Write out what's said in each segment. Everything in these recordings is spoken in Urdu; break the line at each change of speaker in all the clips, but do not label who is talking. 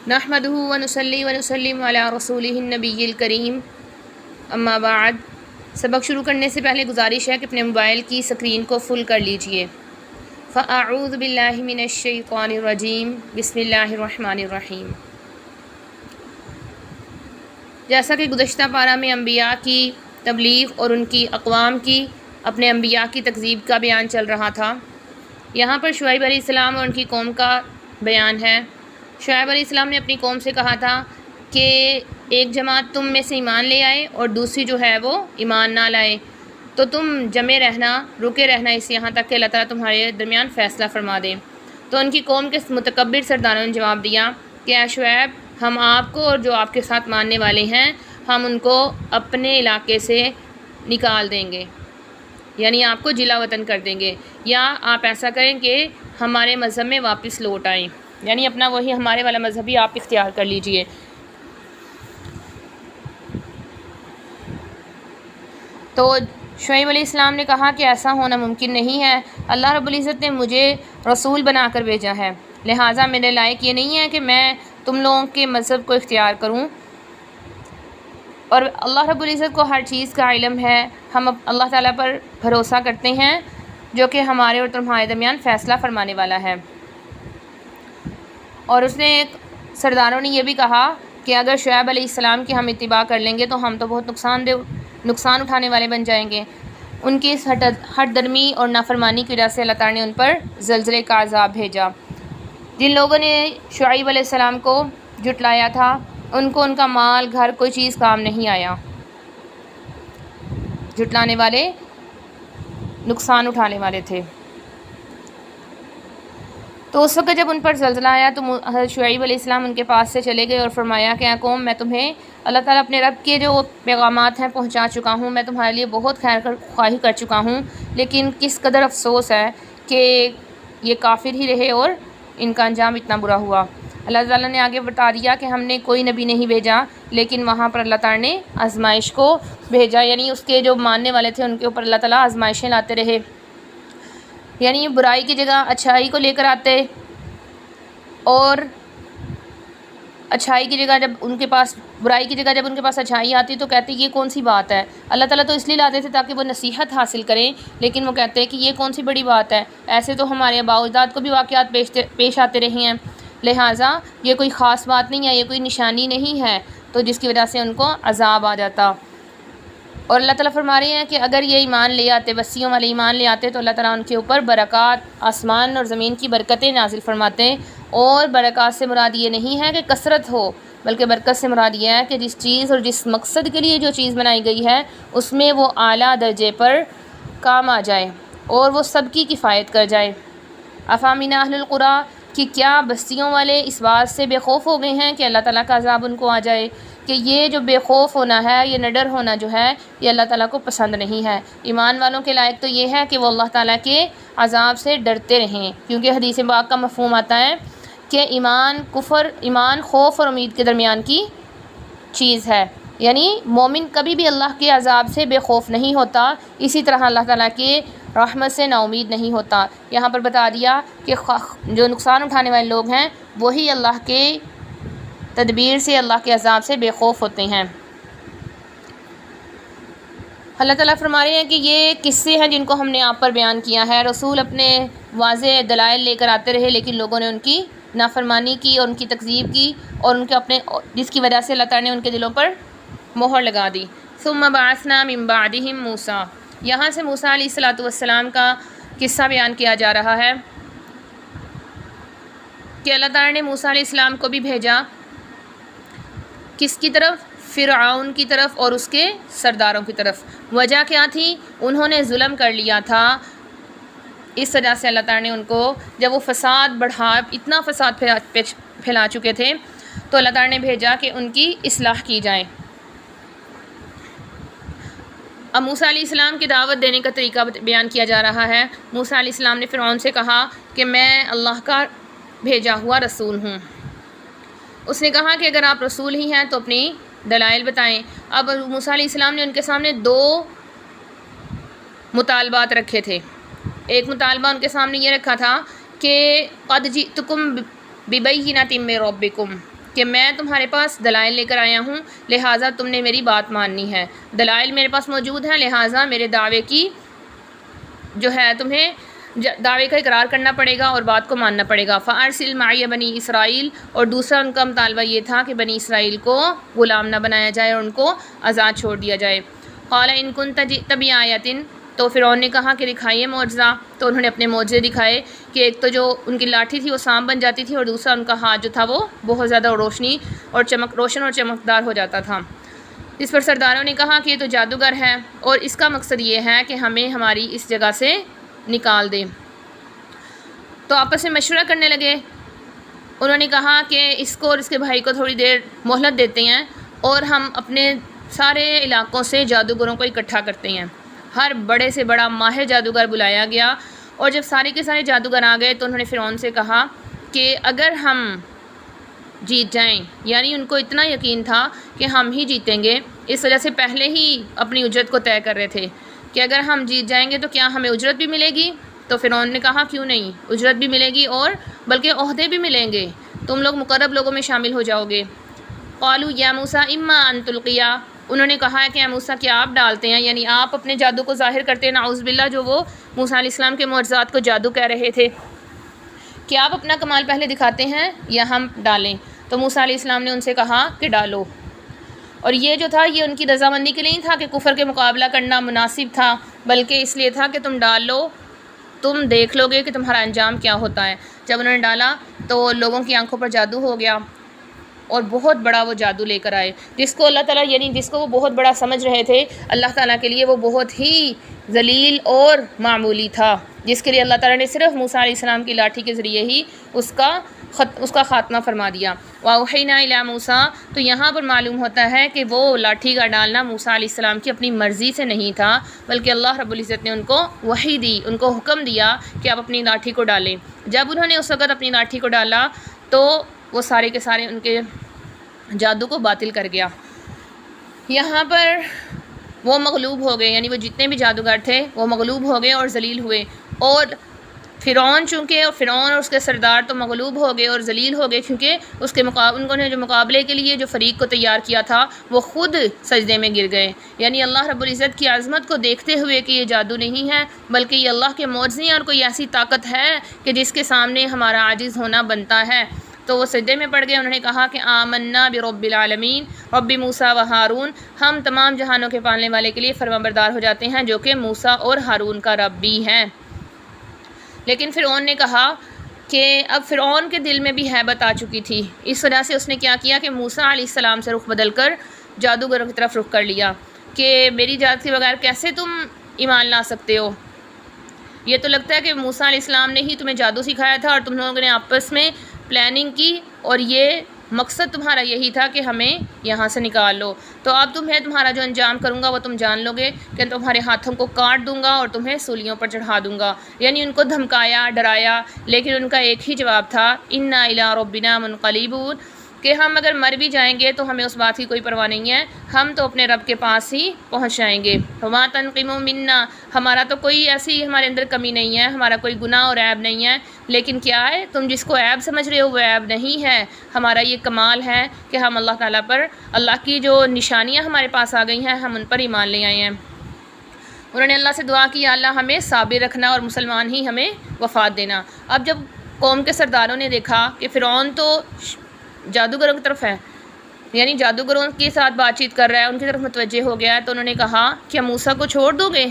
نحمدہ ونصلی ونسلم علی رسولہ النبی الکریم، اما بعد۔ سبق شروع کرنے سے پہلے گزارش ہے کہ اپنے موبائل کی اسکرین کو فل کر لیجئے۔ فاعوذ باللہ من الشیطان الرجیم، بسم اللہ الرحمن الرحیم۔ جیسا کہ گزشتہ پارہ میں انبیاء کی تبلیغ اور ان کی اقوام کی اپنے انبیاء کی تکذیب کا بیان چل رہا تھا، یہاں پر شعیب علیہ السلام اور ان کی قوم کا بیان ہے۔ شعیب علیہ السلام نے اپنی قوم سے کہا تھا کہ ایک جماعت تم میں سے ایمان لے آئے اور دوسری جو ہے وہ ایمان نہ لائے، تو تم جمے رہنا، رکے رہنا اس یہاں تک کہ اللہ تعالیٰ تمہارے درمیان فیصلہ فرما دے۔ تو ان کی قوم کے متکبر سرداروں نے جواب دیا کہ اے شعیب، ہم آپ کو اور جو آپ کے ساتھ ماننے والے ہیں ہم ان کو اپنے علاقے سے نکال دیں گے، یعنی آپ کو جلا وطن کر دیں گے، یا آپ ایسا کریں کہ ہمارے مذہب میں واپس لوٹ آئیں، یعنی اپنا وہی ہمارے والا مذہب ہی آپ اختیار کر لیجئے۔ تو شعیب علیہ السلام نے کہا کہ ایسا ہونا ممکن نہیں ہے، اللہ رب العزت نے مجھے رسول بنا کر بھیجا ہے، لہٰذا میرے لائق یہ نہیں ہے کہ میں تم لوگوں کے مذہب کو اختیار کروں، اور اللہ رب العزت کو ہر چیز کا علم ہے، ہم اللہ تعالیٰ پر بھروسہ کرتے ہیں جو کہ ہمارے اور تمہارے درمیان فیصلہ فرمانے والا ہے۔ اور اس نے ایک سرداروں نے یہ بھی کہا کہ اگر شعیب علیہ السلام کی ہم اتباع کر لیں گے تو ہم تو بہت نقصان اٹھانے والے بن جائیں گے۔ ان کی اس ہٹ درمی اور نافرمانی کی وجہ سے اللہ تعالیٰ نے ان پر زلزلے کا عذاب بھیجا۔ جن لوگوں نے شعیب علیہ السلام کو جھٹلایا تھا ان کو ان کا مال گھر کوئی چیز کام نہیں آیا، جھٹلانے والے نقصان اٹھانے والے تھے۔ تو اس وقت جب ان پر زلزلہ آیا تو حضرت شعیب علیہ السلام ان کے پاس سے چلے گئے اور فرمایا کہ اے قوم، میں تمہیں اللہ تعالیٰ اپنے رب کے جو پیغامات ہیں پہنچا چکا ہوں، میں تمہارے لیے بہت خیر خواہی کر چکا ہوں، لیکن کس قدر افسوس ہے کہ یہ کافر ہی رہے اور ان کا انجام اتنا برا ہوا۔ اللہ تعالیٰ نے آگے بتا دیا کہ ہم نے کوئی نبی نہیں بھیجا، لیکن وہاں پر اللہ تعالیٰ نے آزمائش کو بھیجا، یعنی اس کے جو ماننے والے تھے ان کے اوپر اللہ تعالیٰ آزمائشیں لاتے رہے، یعنی برائی کی جگہ اچھائی کو لے کر آتے، اور اچھائی کی جگہ جب ان کے پاس برائی کی جگہ جب ان کے پاس اچھائی آتی تو کہتے یہ کون سی بات ہے۔ اللہ تعالیٰ تو اس لیے لاتے تھے تاکہ وہ نصیحت حاصل کریں، لیکن وہ کہتے ہیں کہ یہ کون سی بڑی بات ہے، ایسے تو ہمارے آباء و اجداد کو بھی واقعات پیش آتے رہے ہیں، لہٰذا یہ کوئی خاص بات نہیں ہے، یہ کوئی نشانی نہیں ہے، تو جس کی وجہ سے ان کو عذاب آ جاتا۔ اور اللہ تعالیٰ فرما رہے ہیں کہ اگر یہ ایمان لے آتے، وصیوں والے ایمان لے آتے، تو اللہ تعالیٰ ان کے اوپر برکات، آسمان اور زمین کی برکتیں نازل فرماتے، اور برکات سے مراد یہ نہیں ہے کہ کثرت ہو، بلکہ برکت سے مراد یہ ہے کہ جس چیز اور جس مقصد کے لیے جو چیز بنائی گئی ہے اس میں وہ اعلیٰ درجے پر کام آ جائے اور وہ سب کی کفایت کر جائے۔ افامن اہل القریٰ، کہ کیا بستیوں والے اس بات سے بے خوف ہو گئے ہیں کہ اللہ تعالیٰ کا عذاب ان کو آ جائے؟ کہ یہ جو بے خوف ہونا ہے، یہ نڈر ہونا جو ہے، یہ اللہ تعالیٰ کو پسند نہیں ہے۔ ایمان والوں کے لائق تو یہ ہے کہ وہ اللہ تعالیٰ کے عذاب سے ڈرتے رہیں، کیونکہ حدیث پاک کا مفہوم آتا ہے کہ ایمان خوف اور امید کے درمیان کی چیز ہے، یعنی مومن کبھی بھی اللہ کے عذاب سے بے خوف نہیں ہوتا، اسی طرح اللہ تعالیٰ کے رحمت سے نا امید نہیں ہوتا۔ یہاں پر بتا دیا کہ جو نقصان اٹھانے والے لوگ ہیں وہی اللہ کے تدبیر سے، اللہ کے عذاب سے بے خوف ہوتے ہیں۔ اللہ تعالیٰ فرما رہے ہیں کہ یہ قصے ہیں جن کو ہم نے آپ پر بیان کیا ہے، رسول اپنے واضح دلائل لے کر آتے رہے لیکن لوگوں نے ان کی نافرمانی کی اور ان کی تکذیب کی، اور ان کے اپنے جس کی وجہ سے اللہ تعالیٰ نے ان کے دلوں پر مہر لگا دی۔ ثم بعثنا من بعدهم موسیٰ، یہاں سے موسیٰ علیہ السلام کا قصہ بیان کیا جا رہا ہے کہ اللہ تعالیٰ نے موسیٰ علیہ السلام کو بھی بھیجا کس کی طرف؟ فرعون کی طرف اور اس کے سرداروں کی طرف۔ وجہ کیا تھی؟ انہوں نے ظلم کر لیا تھا، اس وجہ سے اللہ تعالیٰ نے ان کو جب وہ فساد اتنا فساد پھیلا چکے تھے تو اللہ تعالیٰ نے بھیجا کہ ان کی اصلاح کی جائے۔ اب موسیٰ علیہ السلام کی دعوت دینے کا طریقہ بیان کیا جا رہا ہے۔ موسیٰ علیہ السلام نے فرعون سے کہا کہ میں اللہ کا بھیجا ہوا رسول ہوں۔ اس نے کہا کہ اگر آپ رسول ہی ہیں تو اپنی دلائل بتائیں۔ اب موسیٰ علیہ السلام نے ان کے سامنے دو مطالبات رکھے تھے۔ ایک مطالبہ ان کے سامنے یہ رکھا تھا کہ قد جئتکم ببینۃ من ربکم، کہ میں تمہارے پاس دلائل لے کر آیا ہوں، لہٰذا تم نے میری بات ماننی ہے، دلائل میرے پاس موجود ہیں، لہٰذا میرے دعوے کی جو ہے تمہیں دعوے کا اقرار کرنا پڑے گا اور بات کو ماننا پڑے گا۔ فَأَرْسِلْ مَعِيَ بنی اسرائیل، اور دوسرا ان کا مطالبہ یہ تھا کہ بنی اسرائیل کو غلام نہ بنایا جائے اور ان کو آزاد چھوڑ دیا جائے۔ قَالَ إِن كُنتَ جِئْتَ بِآيَةٍ، تو فرعون نے کہا کہ دکھائیے معجزہ، تو انہوں نے اپنے معجزے دکھائے کہ ایک تو جو ان کی لاٹھی تھی وہ سانپ بن جاتی تھی، اور دوسرا ان کا ہاتھ جو تھا وہ بہت زیادہ روشن اور چمکدار ہو جاتا تھا۔ اس پر سرداروں نے کہا کہ یہ تو جادوگر ہے اور اس کا مقصد یہ ہے کہ ہمیں ہماری اس جگہ سے نکال دے۔ تو آپس میں مشورہ کرنے لگے، انہوں نے کہا کہ اس کو اور اس کے بھائی کو تھوڑی دیر مہلت دیتے ہیں اور ہم اپنے سارے علاقوں سے جادوگروں کو اکٹھا کرتے ہیں۔ ہر بڑے سے بڑا ماہر جادوگر بلایا گیا، اور جب سارے کے سارے جادوگر آ گئے تو انہوں نے فرعون سے کہا کہ اگر ہم جیت جائیں، یعنی ان کو اتنا یقین تھا کہ ہم ہی جیتیں گے، اس وجہ سے پہلے ہی اپنی اجرت کو طے کر رہے تھے کہ اگر ہم جیت جائیں گے تو کیا ہمیں اجرت بھی ملے گی؟ تو فرعون نے کہا کیوں نہیں، اجرت بھی ملے گی اور بلکہ عہدے بھی ملیں گے، تم لوگ مقرب لوگوں میں شامل ہو جاؤ گے۔ قالوا یا موسیٰ اما ان تلقیا، انہوں نے کہا ہے کہ اے موسیٰ کیا آپ ڈالتے ہیں، یعنی آپ اپنے جادو کو ظاہر کرتے ہیں، نعوذ باللہ، جو وہ موسیٰ علیہ السلام کے معجزات کو جادو کہہ رہے تھے، کہ آپ اپنا کمال پہلے دکھاتے ہیں یا ہم ڈالیں؟ تو موسیٰ علیہ السلام نے ان سے کہا کہ ڈالو، اور یہ جو تھا یہ ان کی رضامندی کے لیے نہیں تھا کہ کفر کے مقابلہ کرنا مناسب تھا، بلکہ اس لیے تھا کہ تم ڈال لو، تم دیکھ لو گے کہ تمہارا انجام کیا ہوتا ہے۔ جب انہوں نے ڈالا تو لوگوں کی آنکھوں پر جادو ہو گیا اور بہت بڑا وہ جادو لے کر آئے، جس کو اللہ تعالیٰ یعنی جس کو وہ بہت بڑا سمجھ رہے تھے، اللہ تعالیٰ کے لیے وہ بہت ہی ذلیل اور معمولی تھا، جس کے لیے اللہ تعالیٰ نے صرف موسیٰ علیہ السلام کی لاٹھی کے ذریعے ہی اس کا خاتمہ فرما دیا۔ وَأَوْحَيْنَا إِلَىٰ مُوسَىٰ، تو یہاں پر معلوم ہوتا ہے کہ وہ لاٹھی کا ڈالنا موسیٰ علیہ السلام کی اپنی مرضی سے نہیں تھا، بلکہ اللہ رب العزت نے ان کو وحی دی، ان کو حکم دیا کہ آپ اپنی لاٹھی کو ڈالیں۔ جب انہوں نے اس وقت اپنی لاٹھی کو ڈالا تو وہ سارے کے سارے ان کے جادو کو باطل کر گیا۔ یہاں پر وہ مغلوب ہو گئے، یعنی وہ جتنے بھی جادوگر تھے وہ مغلوب ہو گئے اور ذلیل ہوئے، اور فرعون چونکہ فرعون اور اس کے سردار تو مغلوب ہو گئے اور ذلیل ہو گئے، کیونکہ ان کو نے جو مقابلے کے لیے جو فریق کو تیار کیا تھا وہ خود سجدے میں گر گئے، یعنی اللہ رب العزت کی عظمت کو دیکھتے ہوئے کہ یہ جادو نہیں ہے بلکہ یہ اللہ کے معجزے ہیں اور کوئی ایسی طاقت ہے کہ جس کے سامنے ہمارا عاجز ہونا بنتا ہے، تو وہ سجدے میں پڑ گئے۔ انہوں نے کہا کہ آمنا برب العالمین رب موسیٰ و ہارون، ہم تمام جہانوں کے پالنے والے کے لیے فرمانبردار ہو جاتے ہیں جو کہ موسیٰ اور ہارون کا رب بھی ہے۔ لیکن فرعون نے کہا کہ اب فرعون کے دل میں بھی ہیبت آ چکی تھی، اس وجہ سے اس نے کیا کیا کہ موسیٰ علیہ السلام سے رخ بدل کر جادوگروں کی طرف رخ کر لیا کہ میری اجازت کے بغیر کیسے تم ایمان لا سکتے ہو؟ یہ تو لگتا ہے کہ موسیٰ علیہ السلام نے ہی تمہیں جادو سکھایا تھا اور تم لوگوں نے آپس میں پلاننگ کی، اور یہ مقصد تمہارا یہی تھا کہ ہمیں یہاں سے نکال لو، تو اب تمہارا جو انجام کروں گا وہ تم جان لو گے کہ تمہارے ہاتھوں کو کاٹ دوں گا اور تمہیں سولیوں پر چڑھا دوں گا۔ یعنی ان کو دھمکایا، ڈرایا، لیکن ان کا ایک ہی جواب تھا، انا الی ربنا منقلبون، کہ ہم اگر مر بھی جائیں گے تو ہمیں اس بات کی کوئی پرواہ نہیں ہے، ہم تو اپنے رب کے پاس ہی پہنچ جائیں گے۔ وما تنقم منا، ہمارا تو کوئی ایسی ہمارے اندر کمی نہیں ہے، ہمارا کوئی گناہ اور عیب نہیں ہے، لیکن کیا ہے تم جس کو عیب سمجھ رہے ہو وہ عیب نہیں ہے، ہمارا یہ کمال ہے کہ ہم اللہ تعالیٰ پر، اللہ کی جو نشانیاں ہمارے پاس آ گئی ہیں ہم ان پر ایمان لے آئے ہیں۔ انہوں نے اللہ سے دعا کی، اللہ ہمیں صابر رکھنا اور مسلمان ہی ہمیں وفات دینا۔ اب جب قوم کے سرداروں نے دیکھا کہ فرعون تو جادوگروں کی طرف ہے، یعنی جادوگروں کے ساتھ بات چیت کر رہا ہے، ان کی طرف متوجہ ہو گیا ہے، تو انہوں نے کہا کہ موسیٰ کو چھوڑ دو گے،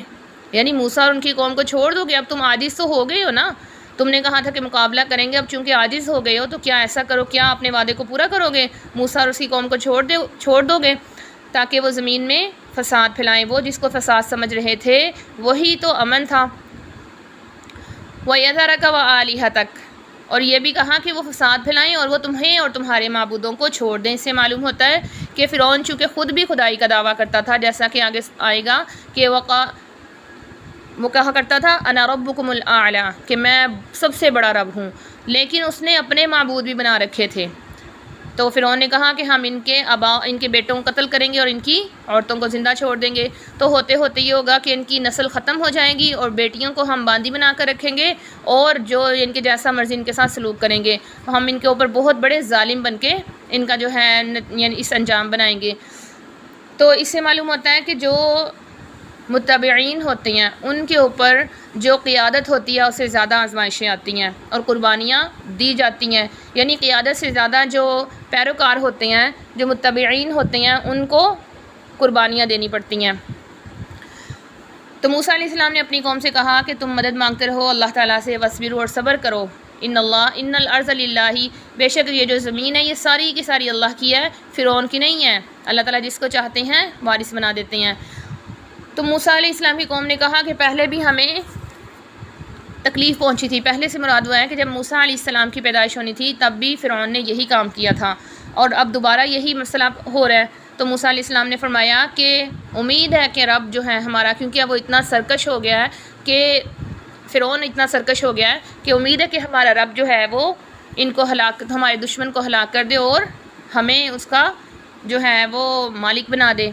یعنی موسیٰ اور ان کی قوم کو چھوڑ دو گے، اب تم عاجز تو ہو گئے ہو نا، تم نے کہا تھا کہ مقابلہ کریں گے، اب چونکہ عاجز ہو گئے ہو تو کیا ایسا کرو، کیا اپنے وعدے کو پورا کرو گے، موسیٰ اور اس کی قوم کو چھوڑ دو گے تاکہ وہ زمین میں فساد پھیلائیں۔ وہ جس کو فساد سمجھ رہے تھے وہی تو امن تھا۔ وَيَذَرَكَ وَآلِهَتَكَ، اور یہ بھی کہا کہ وہ فساد پھیلائیں اور وہ تمہیں اور تمہارے معبودوں کو چھوڑ دیں۔ اس سے معلوم ہوتا ہے کہ فرعون چونکہ خود بھی خدائی کا دعویٰ کرتا تھا، جیسا کہ آگے آئے گا کہ وہ کہا کرتا تھا انا ربکم الاعلی، کہ میں سب سے بڑا رب ہوں، لیکن اس نے اپنے معبود بھی بنا رکھے تھے۔ تو فرعون نے کہا کہ ہم ان کے بیٹوں کو قتل کریں گے اور ان کی عورتوں کو زندہ چھوڑ دیں گے، تو ہوتے ہوتے یہ ہوگا کہ ان کی نسل ختم ہو جائے گی اور بیٹیوں کو ہم باندی بنا کر رکھیں گے اور جو ان کے جیسا مرضی ان کے ساتھ سلوک کریں گے، ہم ان کے اوپر بہت بڑے ظالم بن کے ان کا جو ہے یعنی اس انجام بنائیں گے۔ تو اس سے معلوم ہوتا ہے کہ جو متبعین ہوتے ہیں ان کے اوپر جو قیادت ہوتی ہے اس سے زیادہ آزمائشیں آتی ہیں اور قربانیاں دی جاتی ہیں، یعنی قیادت سے زیادہ جو پیروکار ہوتے ہیں، جو متبعین ہوتے ہیں، ان کو قربانیاں دینی پڑتی ہیں۔ تو موسیٰ علیہ السلام نے اپنی قوم سے کہا کہ تم مدد مانگتے رہو اللہ تعالیٰ سے، وَاصْبِرُوا، اور صبر کرو، ان الارض للہ، بے شک یہ جو زمین ہے یہ ساری کی ساری اللہ کی ہے، فرعون کی نہیں ہے، اللہ تعالیٰ جس کو چاہتے ہیں وارث بنا دیتے ہیں۔ تو موسیٰ علیہ السلام کی قوم نے کہا کہ پہلے بھی ہمیں تکلیف پہنچی تھی، پہلے سے مراد ہوا ہے کہ جب موسیٰ علیہ السلام کی پیدائش ہونی تھی تب بھی فرعون نے یہی کام کیا تھا، اور اب دوبارہ یہی مسئلہ ہو رہا ہے۔ تو موسیٰ علیہ السلام نے فرمایا کہ امید ہے کہ رب جو ہے ہمارا، کیونکہ اب وہ اتنا سرکش ہو گیا ہے کہ فرعون اتنا سرکش ہو گیا ہے کہ امید ہے کہ ہمارا رب جو ہے وہ ان کو ہمارے دشمن کو ہلاک کر دے اور ہمیں اس کا جو ہے وہ مالک بنا دے۔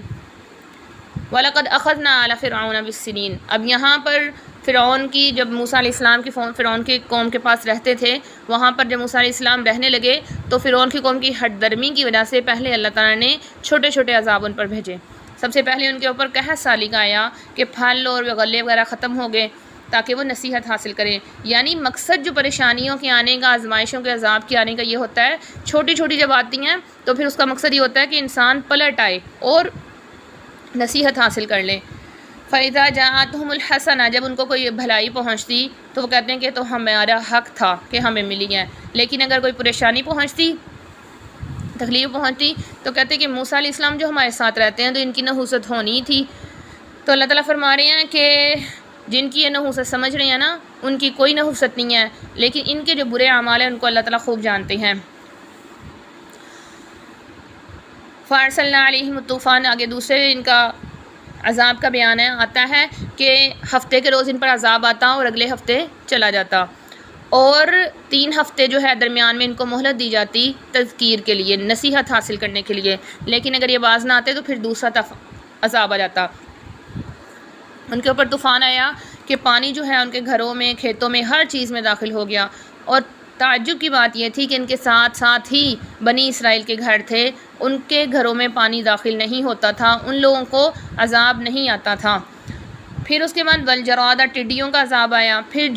وَلَقَدْ أَخَذْنَا عَلَى فِرْعَوْنَ بِالسِّنِينَ، اب یہاں پر فرعون کی، جب موسیٰ علیہ السلام کی فرعون کی قوم کے پاس رہتے تھے، وہاں پر جب موسیٰ علیہ السلام رہنے لگے تو فرعون کی قوم کی ہٹ درمی کی وجہ سے پہلے اللہ تعالیٰ نے چھوٹے چھوٹے عذاب ان پر بھیجے۔ سب سے پہلے ان کے اوپر قحط سالی کا آیا کہ پھل اور غلے وغیرہ ختم ہو گئے تاکہ وہ نصیحت حاصل کریں، یعنی مقصد جو پریشانیوں کے آنے کا، آزمائشوں کے عذاب کے آنے کا یہ ہوتا ہے، چھوٹی چھوٹی جب آتی ہیں تو پھر اس کا مقصد یہ ہوتا ہے کہ انسان پلٹ آئے اور نصیحت حاصل کر لیں۔ فَإِذَا جَاءَتْهُمُ الْحَسَنَةُ، جب ان کو کوئی بھلائی پہنچتی تو وہ کہتے ہیں کہ تو ہمارا حق تھا کہ ہمیں ملی ہے، لیکن اگر کوئی پریشانی پہنچتی، تکلیف پہنچتی تو کہتے ہیں کہ موسیٰ علیہ السلام جو ہمارے ساتھ رہتے ہیں تو ان کی نحوست ہونی تھی۔ تو اللہ تعالیٰ فرما رہے ہیں کہ جن کی یہ نحوست سمجھ رہے ہیں نا، ان کی کوئی نحوست نہیں ہے، لیکن ان کے جو برے اعمال ہیں ان کو اللہ تعالیٰ خوب جانتے ہیں۔ فَأَرْسَلْنَا عَلَيْهِمُ الطُّوفَانَ، آگے دوسرے ان کا عذاب کا بیان ہے، آتا ہے کہ ہفتے کے روز ان پر عذاب آتا اور اگلے ہفتے چلا جاتا، اور 3 ہفتے جو ہے درمیان میں ان کو مہلت دی جاتی تذکیر کے لیے، نصیحت حاصل کرنے کے لیے، لیکن اگر یہ باز نہ آتے تو پھر دوسرا عذاب آ جاتا۔ ان کے اوپر طوفان آیا کہ پانی جو ہے ان کے گھروں میں، کھیتوں میں، ہر چیز میں داخل ہو گیا، اور تعجب کی بات یہ تھی کہ ان کے ساتھ ساتھ ہی بنی اسرائیل کے گھر تھے، ان کے گھروں میں پانی داخل نہیں ہوتا تھا، ان لوگوں کو عذاب نہیں آتا تھا۔ پھر اس کے بعد والجراد، ٹڈیوں کا عذاب آیا، پھر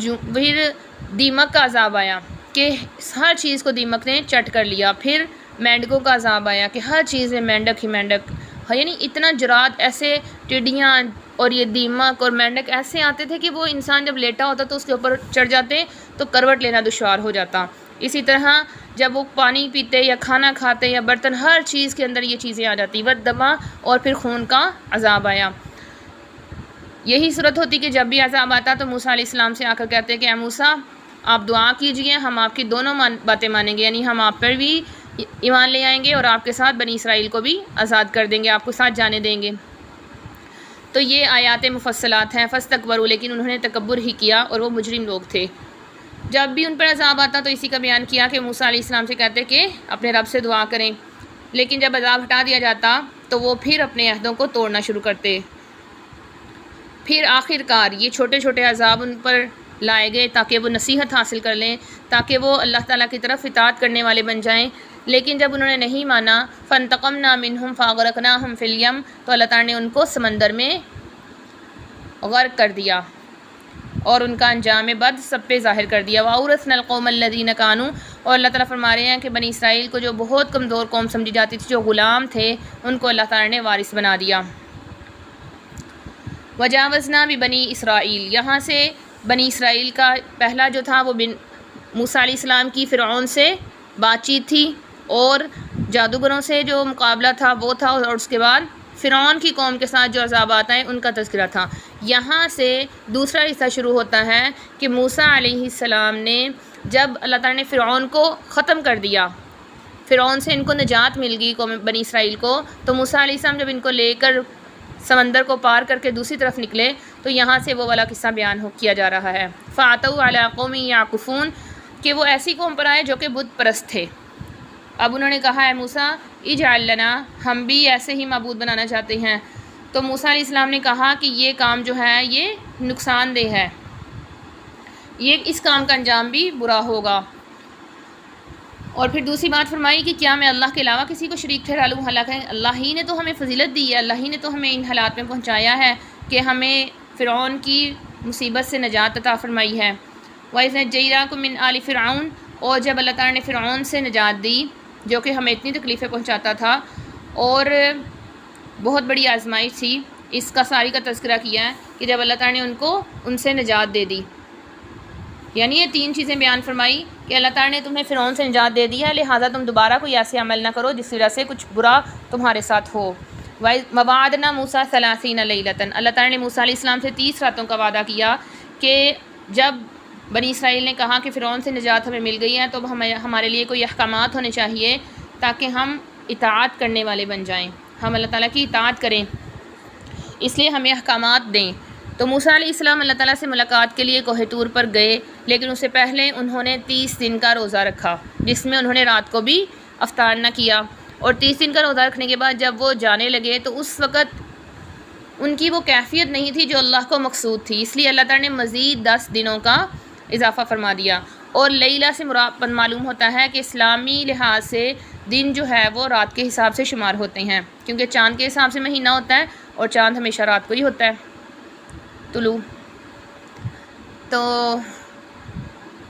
دیمک کا عذاب آیا کہ ہر چیز کو دیمک نے چٹ کر لیا، پھر مینڈکوں کا عذاب آیا کہ ہر چیز میں مینڈک ہی مینڈک، یعنی اتنا جراد، ایسے ٹڈیاں اور یہ دیمک اور مینڈک ایسے آتے تھے کہ وہ انسان جب لیٹا ہوتا تو اس کے اوپر چڑھ جاتے تو کروٹ لینا دشوار ہو جاتا۔ اسی طرح جب وہ پانی پیتے یا کھانا کھاتے یا برتن، ہر چیز کے اندر یہ چیزیں آ جاتی، والدما، اور پھر خون کا عذاب آیا۔ یہی صورت ہوتی کہ جب بھی عذاب آتا تو موسیٰ علیہ السلام سے آ کر کہتے کہ اے موسیٰ آپ دعا کیجئے، ہم آپ کی دونوں باتیں مانیں گے، یعنی ہم آپ پر بھی ایمان لے آئیں گے اور آپ کے ساتھ بنی اسرائیل کو بھی آزاد کر دیں گے، آپ کو ساتھ جانے دیں گے۔ تو یہ آیات مفصلات ہیں۔ فاستکبروا، لیکن انہوں نے تکبر ہی کیا اور وہ مجرم لوگ تھے۔ جب بھی ان پر عذاب آتا تو اسی کا بیان کیا کہ موسیٰ علیہ السلام سے کہتے کہ اپنے رب سے دعا کریں، لیکن جب عذاب ہٹا دیا جاتا تو وہ پھر اپنے عہدوں کو توڑنا شروع کرتے۔ پھر آخر کار یہ چھوٹے چھوٹے عذاب ان پر لائے گئے تاکہ وہ نصیحت حاصل کر لیں، تاکہ وہ اللہ تعالیٰ کی طرف اطاعت کرنے والے بن جائیں، لیکن جب انہوں نے نہیں مانا، فانتقمنا منہم فاغرقناہم فی الیم، تو اللہ تعالیٰ نے ان کو سمندر میں غرق کر دیا اور ان کا انجام بد سب پہ ظاہر کر دیا۔ وَأَوْرَثْنَا الْقَوْمَ الَّذِينَ كَانُوا، اور اللہ تعالیٰ فرما رہے ہیں کہ بنی اسرائیل کو جو بہت کمزور قوم سمجھی جاتی تھی، جو غلام تھے، ان کو اللہ تعالیٰ نے وارث بنا دیا۔ وَجَاوَزْنَا بِبَنِي اسرائیل، یہاں سے بنی اسرائیل کا پہلا جو تھا وہ موسیٰ علیہ السلام کی فرعون سے بات چیت تھی اور جادوگروں سے جو مقابلہ تھا وہ تھا، اور اس کے بعد فرعون کی قوم کے ساتھ جو عذابات آئے ان کا تذکرہ تھا۔ یہاں سے دوسرا حصہ شروع ہوتا ہے کہ موسیٰ علیہ السلام نے جب اللہ تعالیٰ نے فرعون کو ختم کر دیا، فرعون سے ان کو نجات مل گئی قوم بنی اسرائیل کو، تو موسیٰ علیہ السلام جب ان کو لے کر سمندر کو پار کر کے دوسری طرف نکلے تو یہاں سے وہ والا قصہ بیان کیا جا رہا ہے۔ فَأَتَوْا عَلَىٰ قَوْمٍ يَعْكُفُونَ، کہ وہ ایسی قوم پر آئے جو کہ بت پرست تھے۔ اب انہوں نے کہا اے موسیٰ اجعل لنا، ہم بھی ایسے ہی معبود بنانا چاہتے ہیں۔ تو موسیٰ علیہ السلام نے کہا کہ یہ کام جو ہے یہ نقصان دہ ہے، یہ اس کام کا انجام بھی برا ہوگا، اور پھر دوسری بات فرمائی کہ کیا میں اللہ کے علاوہ کسی کو شریک ٹھہرا لوں؟ حالانکہ اللہ ہی نے تو ہمیں فضیلت دی ہے، اللہ ہی نے تو ہمیں ان حالات میں پہنچایا ہے کہ ہمیں فرعون کی مصیبت سے نجات عطا فرمائی ہے۔ وَإِذْ نَجَّيْنَاكُم مِّنْ آلِ فِرْعَوْنَ، اور جب اللہ تعالیٰ نے فرعون سے نجات دی جو کہ ہمیں اتنی تکلیفیں پہنچاتا تھا اور بہت بڑی آزمائش تھی، اس کا ساری کا تذکرہ کیا ہے کہ جب اللہ تعالیٰ نے ان سے نجات دے دی، یعنی یہ تین چیزیں بیان فرمائی کہ اللہ تعالیٰ نے تمہیں فرعون سے نجات دے دی ہے، لہٰذا تم دوبارہ کوئی ایسے عمل نہ کرو جس کی وجہ سے کچھ برا تمہارے ساتھ ہو۔ وَوَعَدْنَا مُوسَىٰ 30 لَيْلَةً، اللہ تعالیٰ نے موسیٰ علیہ السلام سے 30 راتوں کا وعدہ کیا کہ جب بنی اسرائیل نے کہا کہ فرعون سے نجات ہمیں مل گئی ہے تو ہمارے لیے کوئی احکامات ہونے چاہیے تاکہ ہم اطاعت کرنے والے بن جائیں، ہم اللہ تعالیٰ کی اطاعت کریں، اس لیے ہمیں احکامات دیں۔ تو موسیٰ علیہ السلام اللہ تعالیٰ سے ملاقات کے لیے کوہ طور پر گئے، لیکن اس سے پہلے انہوں نے 30 دن کا روزہ رکھا جس میں انہوں نے رات کو بھی افطار نہ کیا، اور 30 دن کا روزہ رکھنے کے بعد جب وہ جانے لگے تو اس وقت ان کی وہ کیفیت نہیں تھی جو اللہ کو مقصود تھی، اس لیے اللہ تعالیٰ نے مزید 10 دنوں کا اضافہ فرما دیا۔ اور لیلہ سے معلوم ہوتا ہے کہ اسلامی لحاظ سے دن جو ہے وہ رات کے حساب سے شمار ہوتے ہیں، کیونکہ چاند کے حساب سے مہینہ ہوتا ہے اور چاند ہمیشہ رات کو ہی ہوتا ہے طلوع۔ تو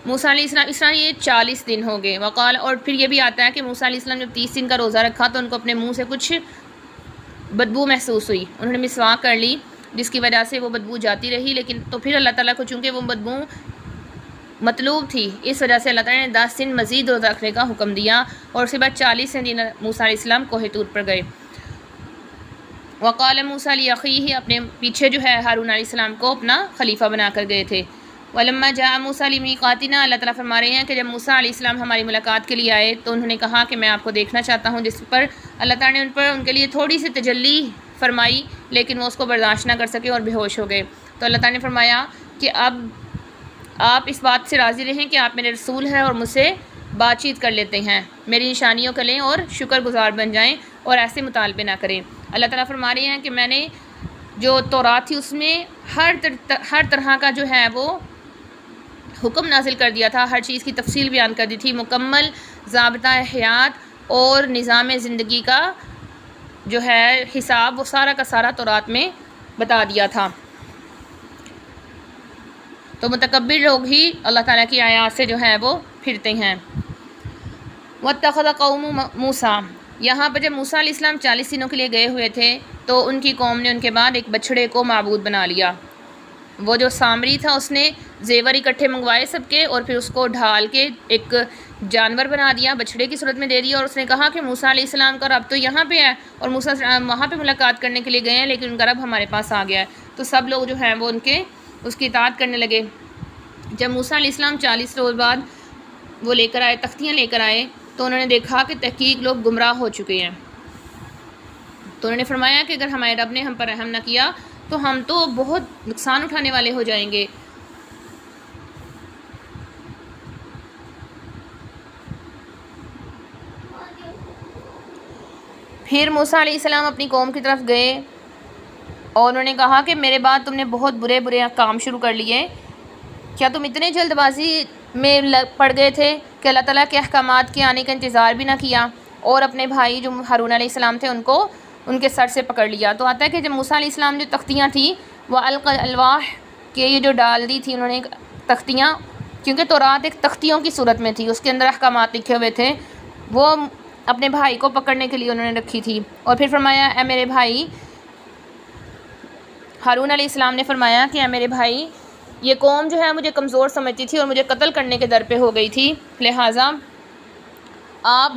موسیٰ علیہ السلام اس طرح یہ 40 دن ہو گئے وقال، اور پھر یہ بھی آتا ہے کہ موسیٰ علیہ السلام جب 30 دن کا روزہ رکھا تو ان کو اپنے منہ سے کچھ بدبو محسوس ہوئی، انہوں نے مسواک کر لی جس کی وجہ سے وہ بدبو جاتی رہی، لیکن تو پھر اللہ تعالیٰ کو چونکہ وہ بدبو مطلوب تھی اس وجہ سے اللہ تعالیٰ نے 10 دن مزید روزہ رکھنے کا حکم دیا، اور اس کے بعد 40 دن موسیٰ علیہ السلام کوہ طور پر گئے۔ وقال موسیٰ لأخیہ، اپنے پیچھے جو ہے ہارون علیہ السلام کو اپنا خلیفہ بنا کر گئے تھے۔ ولما جاء موسیٰ لمیقاتنا، اللہ تعالیٰ فرما رہے ہیں کہ جب موسیٰ علیہ السلام ہماری ملاقات کے لیے آئے تو انہوں نے کہا کہ میں آپ کو دیکھنا چاہتا ہوں، جس پر اللہ تعالیٰ نے ان کے لیے تھوڑی سی تجلی فرمائی، لیکن وہ اس کو برداشت نہ کر سکے اور بے ہوش ہو گئے۔ تو اللہ تعالیٰ نے فرمایا کہ اب آپ اس بات سے راضی رہیں کہ آپ میرے رسول ہیں اور مجھ سے بات چیت کر لیتے ہیں، میری نشانیوں کا لیں اور شکر گزار بن جائیں اور ایسے مطالبے نہ کریں۔ اللہ تعالیٰ فرما رہے ہیں کہ میں نے جو تورات تھی اس میں ہر طرح کا جو ہے وہ حکم نازل کر دیا تھا، ہر چیز کی تفصیل بیان کر دی تھی، مکمل ضابطہ حیات اور نظام زندگی کا جو ہے حساب وہ سارا کا سارا تورات میں بتا دیا تھا۔ تو متکبر لوگ ہی اللہ تعالیٰ کی آیات سے جو ہے وہ پھرتے ہیں۔ وَاتَّخَذَ قَوْمُ مُوسَىٰ، یہاں پر جب موسیٰ علیہ السلام 40 دنوں کے لیے گئے ہوئے تھے تو ان کی قوم نے ان کے بعد ایک بچھڑے کو معبود بنا لیا۔ وہ جو سامری تھا اس نے زیور اکٹھے منگوائے سب کے اور پھر اس کو ڈھال کے ایک جانور بنا دیا، بچھڑے کی صورت میں دے دیا، اور اس نے کہا کہ موسیٰ علیہ السلام کا رب تو یہاں پہ ہے اور موسیٰ وہاں پہ ملاقات کرنے کے لیے گئے ہیں، لیکن ان کا رب ہمارے پاس آ گیا ہے۔ تو سب لوگ جو ہیں وہ اس کی اطاعت کرنے لگے۔ جب موسیٰ علیہ السلام 40 روز بعد وہ لے کر آئے، تختیاں لے کر آئے، تو انہوں نے دیکھا کہ تحقیق لوگ گمراہ ہو چکے ہیں۔ تو انہوں نے فرمایا کہ اگر ہمارے رب نے ہم پر رحم نہ کیا تو ہم تو بہت نقصان اٹھانے والے ہو جائیں گے۔ پھر موسیٰ علیہ السلام اپنی قوم کی طرف گئے اور انہوں نے کہا کہ میرے بعد تم نے بہت برے کام شروع کر لیے، کیا تم اتنے جلد بازی میں پڑ گئے تھے کہ اللہ تعالیٰ کے احکامات کے آنے کا انتظار بھی نہ کیا اور اپنے بھائی جو ہارون علیہ السلام تھے ان کو ان کے سر سے پکڑ لیا؟ تو آتا ہے کہ جب موسیٰ علیہ السلام جو تختیاں تھیں وہ الواح کے یہ جو ڈال دی تھی انہوں نے تختیاں، کیونکہ تورات ایک تختیوں کی صورت میں تھی، اس کے اندر احکامات لکھے ہوئے تھے، وہ اپنے بھائی کو پکڑنے کے لیے انہوں نے رکھی تھی۔ اور پھر فرمایا اے میرے بھائی، ہارون علیہ السلام نے فرمایا کہ اے میرے بھائی، یہ قوم جو ہے مجھے کمزور سمجھتی تھی اور مجھے قتل کرنے کے در پہ ہو گئی تھی، لہٰذا آپ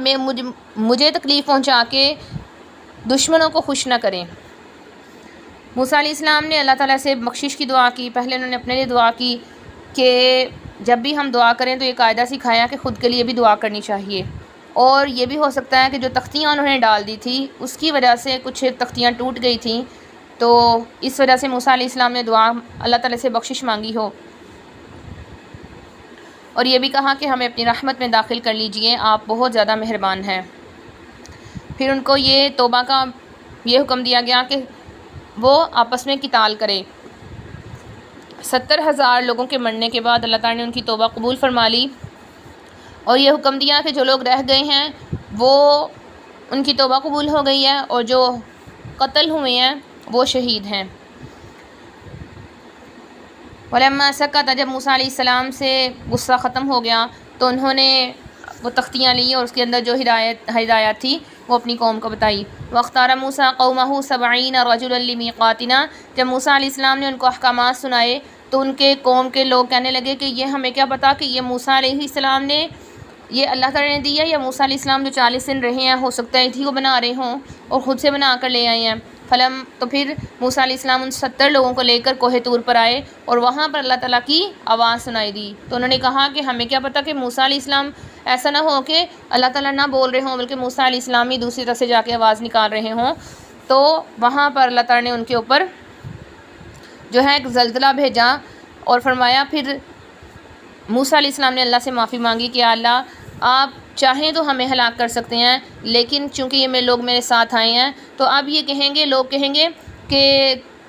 مجھے تکلیف پہنچا کے دشمنوں کو خوش نہ کریں۔ موسیٰ علیہ السلام نے اللہ تعالیٰ سے بخشش کی دعا کی، پہلے انہوں نے اپنے لیے دعا کی کہ جب بھی ہم دعا کریں تو یہ قاعدہ سکھایا کہ خود کے لیے بھی دعا کرنی چاہیے، اور یہ بھی ہو سکتا ہے کہ جو تختیاں انہوں نے ڈال دی تھی اس کی وجہ سے کچھ تختیاں ٹوٹ گئی تھیں، تو اس وجہ سے موسیٰ علیہ السلام نے دعا اللہ تعالیٰ سے بخشش مانگی ہو، اور یہ بھی کہا کہ ہمیں اپنی رحمت میں داخل کر لیجئے، آپ بہت زیادہ مہربان ہیں۔ پھر ان کو یہ توبہ کا یہ حکم دیا گیا کہ وہ آپس میں قتال کرے۔ 70,000 لوگوں کے مرنے کے بعد اللہ تعالیٰ نے ان کی توبہ قبول فرما لی، اور یہ حکم دیا کہ جو لوگ رہ گئے ہیں وہ ان کی توبہ قبول ہو گئی ہے، اور جو قتل ہوئے ہیں وہ شہید ہیں۔ ولما سکت، جب موسیٰ علیہ السلام سے غصہ ختم ہو گیا تو انہوں نے وہ تختیاں لی اور اس کے اندر جو ہدایات تھی وہ اپنی قوم کو بتائی۔ واختار موسیٰ قومہ 70 رجلا لمیقاتنا، جب موسیٰ علیہ السلام نے ان کو احکامات سنائے تو ان کے قوم کے لوگ کہنے لگے کہ یہ ہمیں کیا پتہ کہ یہ موسیٰ علیہ السلام نے، یہ اللہ تعالیٰ نے دی ہے، یا موسیٰ علیہ السلام جو 40 دن رہے ہیں ہو سکتا ہے تھی وہ بنا رہے ہوں اور خود سے بنا کر لے آئے ہیں۔ تو پھر موسیٰ علیہ السلام ان 70 لوگوں کو لے کر کوہ طور پر آئے اور وہاں پر اللہ تعالیٰ کی آواز سنائی دی، تو انہوں نے کہا کہ ہمیں کیا پتہ کہ موسیٰ علیہ السلام ایسا نہ ہو کہ اللہ تعالیٰ نہ بول رہے ہوں بلکہ موسیٰ علیہ السلام ہی دوسری طرف سے جا کے آواز نکال رہے ہوں۔ تو وہاں پر اللہ تعالیٰ نے ان کے اوپر جو ہے ایک زلزلہ بھیجا اور فرمایا، پھر موسیٰ علیہ السلام نے اللہ سے معافی مانگی کہ اللہ آپ چاہیں تو ہمیں ہلاک کر سکتے ہیں، لیکن چونکہ یہ لوگ میرے ساتھ آئے ہیں تو اب یہ کہیں گے، لوگ کہیں گے کہ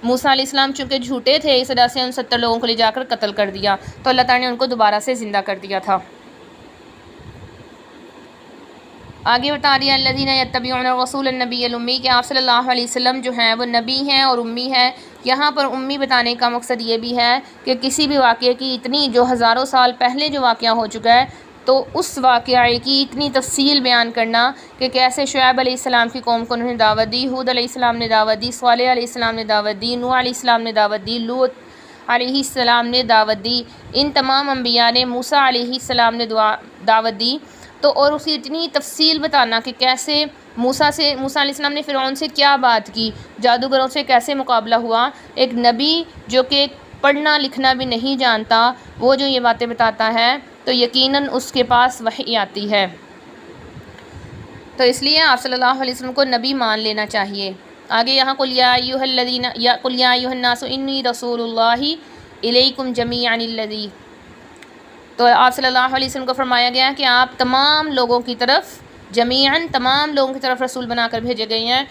موسیٰ علیہ السلام چونکہ جھوٹے تھے اس وجہ سے ان 70 لوگوں کو لے جا کر قتل کر دیا، تو اللہ تعالیٰ نے ان کو دوبارہ سے زندہ کر دیا تھا۔ آگے بتا دیا الذین یتبعون الرسول النبی الامی، کہ آپ صلی اللہ علیہ وسلم جو ہیں وہ نبی ہیں اور امی ہیں۔ یہاں پر امی بتانے کا مقصد یہ بھی ہے کہ کسی بھی واقعے کی اتنی جو ہزاروں سال پہلے جو واقعہ ہو چکا ہے تو اس واقعے کی اتنی تفصیل بیان کرنا کہ کیسے شعیب علیہ السلام کی قوم کو انہوں نے دعوت دی، ہود علیہ السلام نے دعوت دی، صالح علیہ السلام نے دعوت دی، نوح علیہ السلام نے دعوت دی، لوط علیہ السلام نے دعوت دی، ان تمام انبیاء نے موسیٰ علیہ السلام نے دعوت دی، تو اور اسی اتنی تفصیل بتانا کہ کیسے موسیٰ علیہ السلام نے فرعون سے کیا بات کی، جادوگروں سے کیسے مقابلہ ہوا، ایک نبی جو کہ پڑھنا لکھنا بھی نہیں جانتا وہ جو یہ باتیں بتاتا ہے تو یقیناً اس کے پاس وحی آتی ہے، تو اس لیے آپ صلی اللہ علیہ وسلم کو نبی مان لینا چاہیے۔ آگے یہاں قل یا ایھا الناس انی رسول اللہ الیکم جمیعا الذی، تو آپ صلی اللہ علیہ وسلم کو فرمایا گیا کہ آپ تمام لوگوں کی طرف جمیعاً تمام لوگوں کی طرف رسول بنا کر بھیجے گئے ہیں۔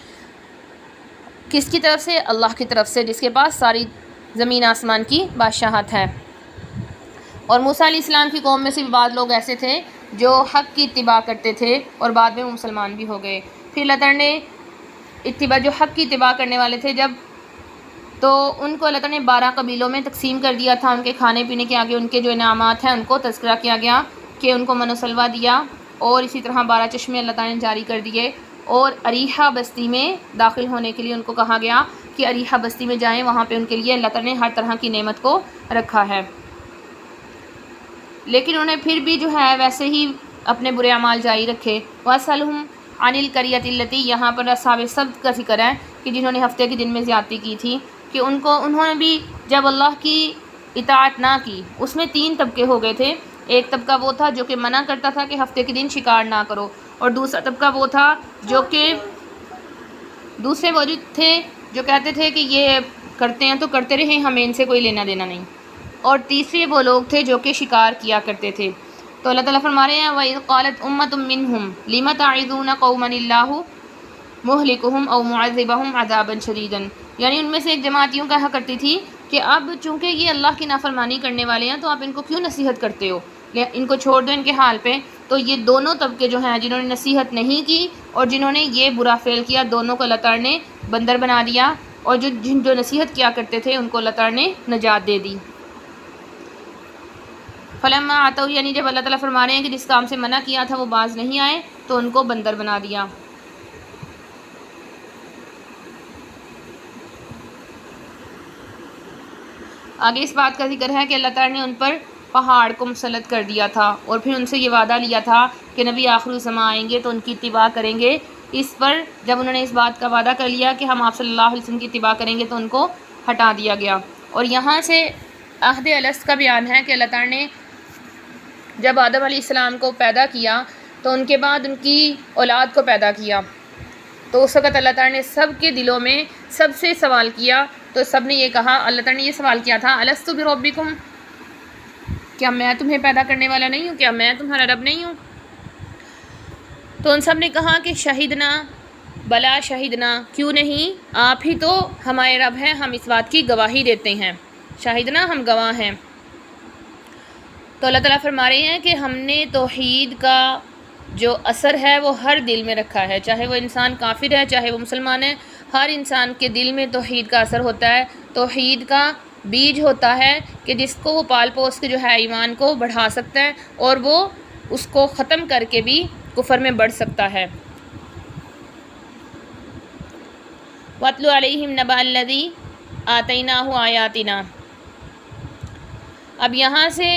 کس کی طرف سے؟ اللہ کی طرف سے، جس کے پاس ساری زمین آسمان کی بادشاہت ہے۔ اور موسیٰ علیہ السلام کی قوم میں سے بھی بعض لوگ ایسے تھے جو حق کی اتباع کرتے تھے اور بعد میں وہ مسلمان بھی ہو گئے۔ پھر اللہ تعالیٰ نے جو حق کی اتباع کرنے والے تھے جب تو ان کو اللہ تعالیٰ نے 12 قبیلوں میں تقسیم کر دیا تھا، ان کے کھانے پینے کے آگے ان کے جو انعامات ہیں ان کو تذکرہ کیا گیا کہ ان کو من و سلوہ دیا، اور اسی طرح 12 چشمے اللہ تعالیٰ نے جاری کر دیے، اور اریحہ بستی میں داخل ہونے کے لیے ان کو کہا گیا کہ اریحہ بستی میں جائیں، وہاں پہ ان کے لیے اللہ تعالیٰ نے ہر طرح کی نعمت کو رکھا ہے، لیکن انہوں نے پھر بھی جو ہے ویسے ہی اپنے برے اعمال جاری رکھے۔ وَأَسْأَلْهُمْ عَنِ الْقَرْيَةِ الَّتِي، یہاں پر اصحاب سبت کا ذکر ہے کہ جنہوں نے ہفتے کے دن میں زیادتی کی تھی، کہ انہوں نے بھی جب اللہ کی اطاعت نہ کی، اس میں 3 طبقے ہو گئے تھے۔ ایک طبقہ وہ تھا جو کہ منع کرتا تھا کہ ہفتے کے دن شکار نہ کرو، اور دوسرا طبقہ وہ تھا جو کہ دوسرے وہ جو تھے جو کہتے تھے کہ یہ کرتے ہیں تو کرتے رہیں، ہمیں ان سے کوئی لینا دینا نہیں، اور تیسرے وہ لوگ تھے جو کہ شکار کیا کرتے تھے۔ تو اللہ تعالیٰ فرما رہے ہیں وَإِذْ قَالَتْ أُمَّةٌ مِّنْهُمْ لِمَ تَعِظُونَ قَوْمًا اللَّهُ مُهْلِكُهُمْ أَوْ مُعَذِّبَهُمْ عَذَابًا شَدِيدًا، یعنی ان میں سے ایک جماعت یوں کہا کرتی تھی کہ اب چونکہ یہ اللہ کی نافرمانی کرنے والے ہیں تو آپ ان کو کیوں نصیحت کرتے ہو، ان کو چھوڑ دو ان کے حال پہ۔ تو یہ دونوں طبقے جو ہیں جنہوں نے نصیحت نہیں کی اور جنہوں نے یہ برا فعل کیا، دونوں کو اللہ تعالیٰ نے بندر بنا دیا، اور جو نصیحت کیا کرتے تھے ان کو اللہ تعالیٰ نے نجات دے دی۔ فلما آتوا، یعنی جب اللہ تعالیٰ فرما رہے ہیں کہ جس کام سے منع کیا تھا وہ باز نہیں آئے تو ان کو بندر بنا دیا۔ آگے اس بات کا ذکر ہے کہ اللہ تعالیٰ نے ان پر پہاڑ کو مسلط کر دیا تھا، اور پھر ان سے یہ وعدہ لیا تھا کہ نبی آخر الزماں آئیں گے تو ان کی اتباع کریں گے۔ اس پر جب انہوں نے اس بات کا وعدہ کر لیا کہ ہم آپ صلی اللہ علیہ وسلم کی اتباع کریں گے تو ان کو ہٹا دیا گیا۔ اور یہاں سے عہد الست کا بیان ہے کہ اللہ تعالیٰ نے جب آدم علیہ السلام کو پیدا کیا تو ان کے بعد ان کی اولاد کو پیدا کیا، تو اس وقت اللہ تعالیٰ نے سب کے دلوں میں سب سے سوال کیا، تو سب نے یہ کہا، اللہ تعالیٰ نے یہ سوال کیا تھا الست بربکم، کیا میں تمہیں پیدا کرنے والا نہیں ہوں، کیا میں تمہارا رب نہیں ہوں؟ تو ان سب نے کہا کہ شہدنا، بلا شہدنا، کیوں نہیں، آپ ہی تو ہمارے رب ہیں، ہم اس بات کی گواہی دیتے ہیں، شاہدنا، ہم گواہ ہیں۔ تو اللہ تعالیٰ فرما رہے ہیں کہ ہم نے توحید کا جو اثر ہے وہ ہر دل میں رکھا ہے، چاہے وہ انسان کافر ہے چاہے وہ مسلمان ہے، ہر انسان کے دل میں توحید کا اثر ہوتا ہے۔ توحید کا بیج ہوتا ہے کہ جس کو وہ پال پوس کے جو ہے ایمان کو بڑھا سکتا ہے اور وہ اس کو ختم کر کے بھی کفر میں بڑھ سکتا ہے۔ وَاتْلُ عَلَيْهِمْ نَبَأَ الَّذِي آتَيْنَاهُ آيَاتِنَا۔ اب یہاں سے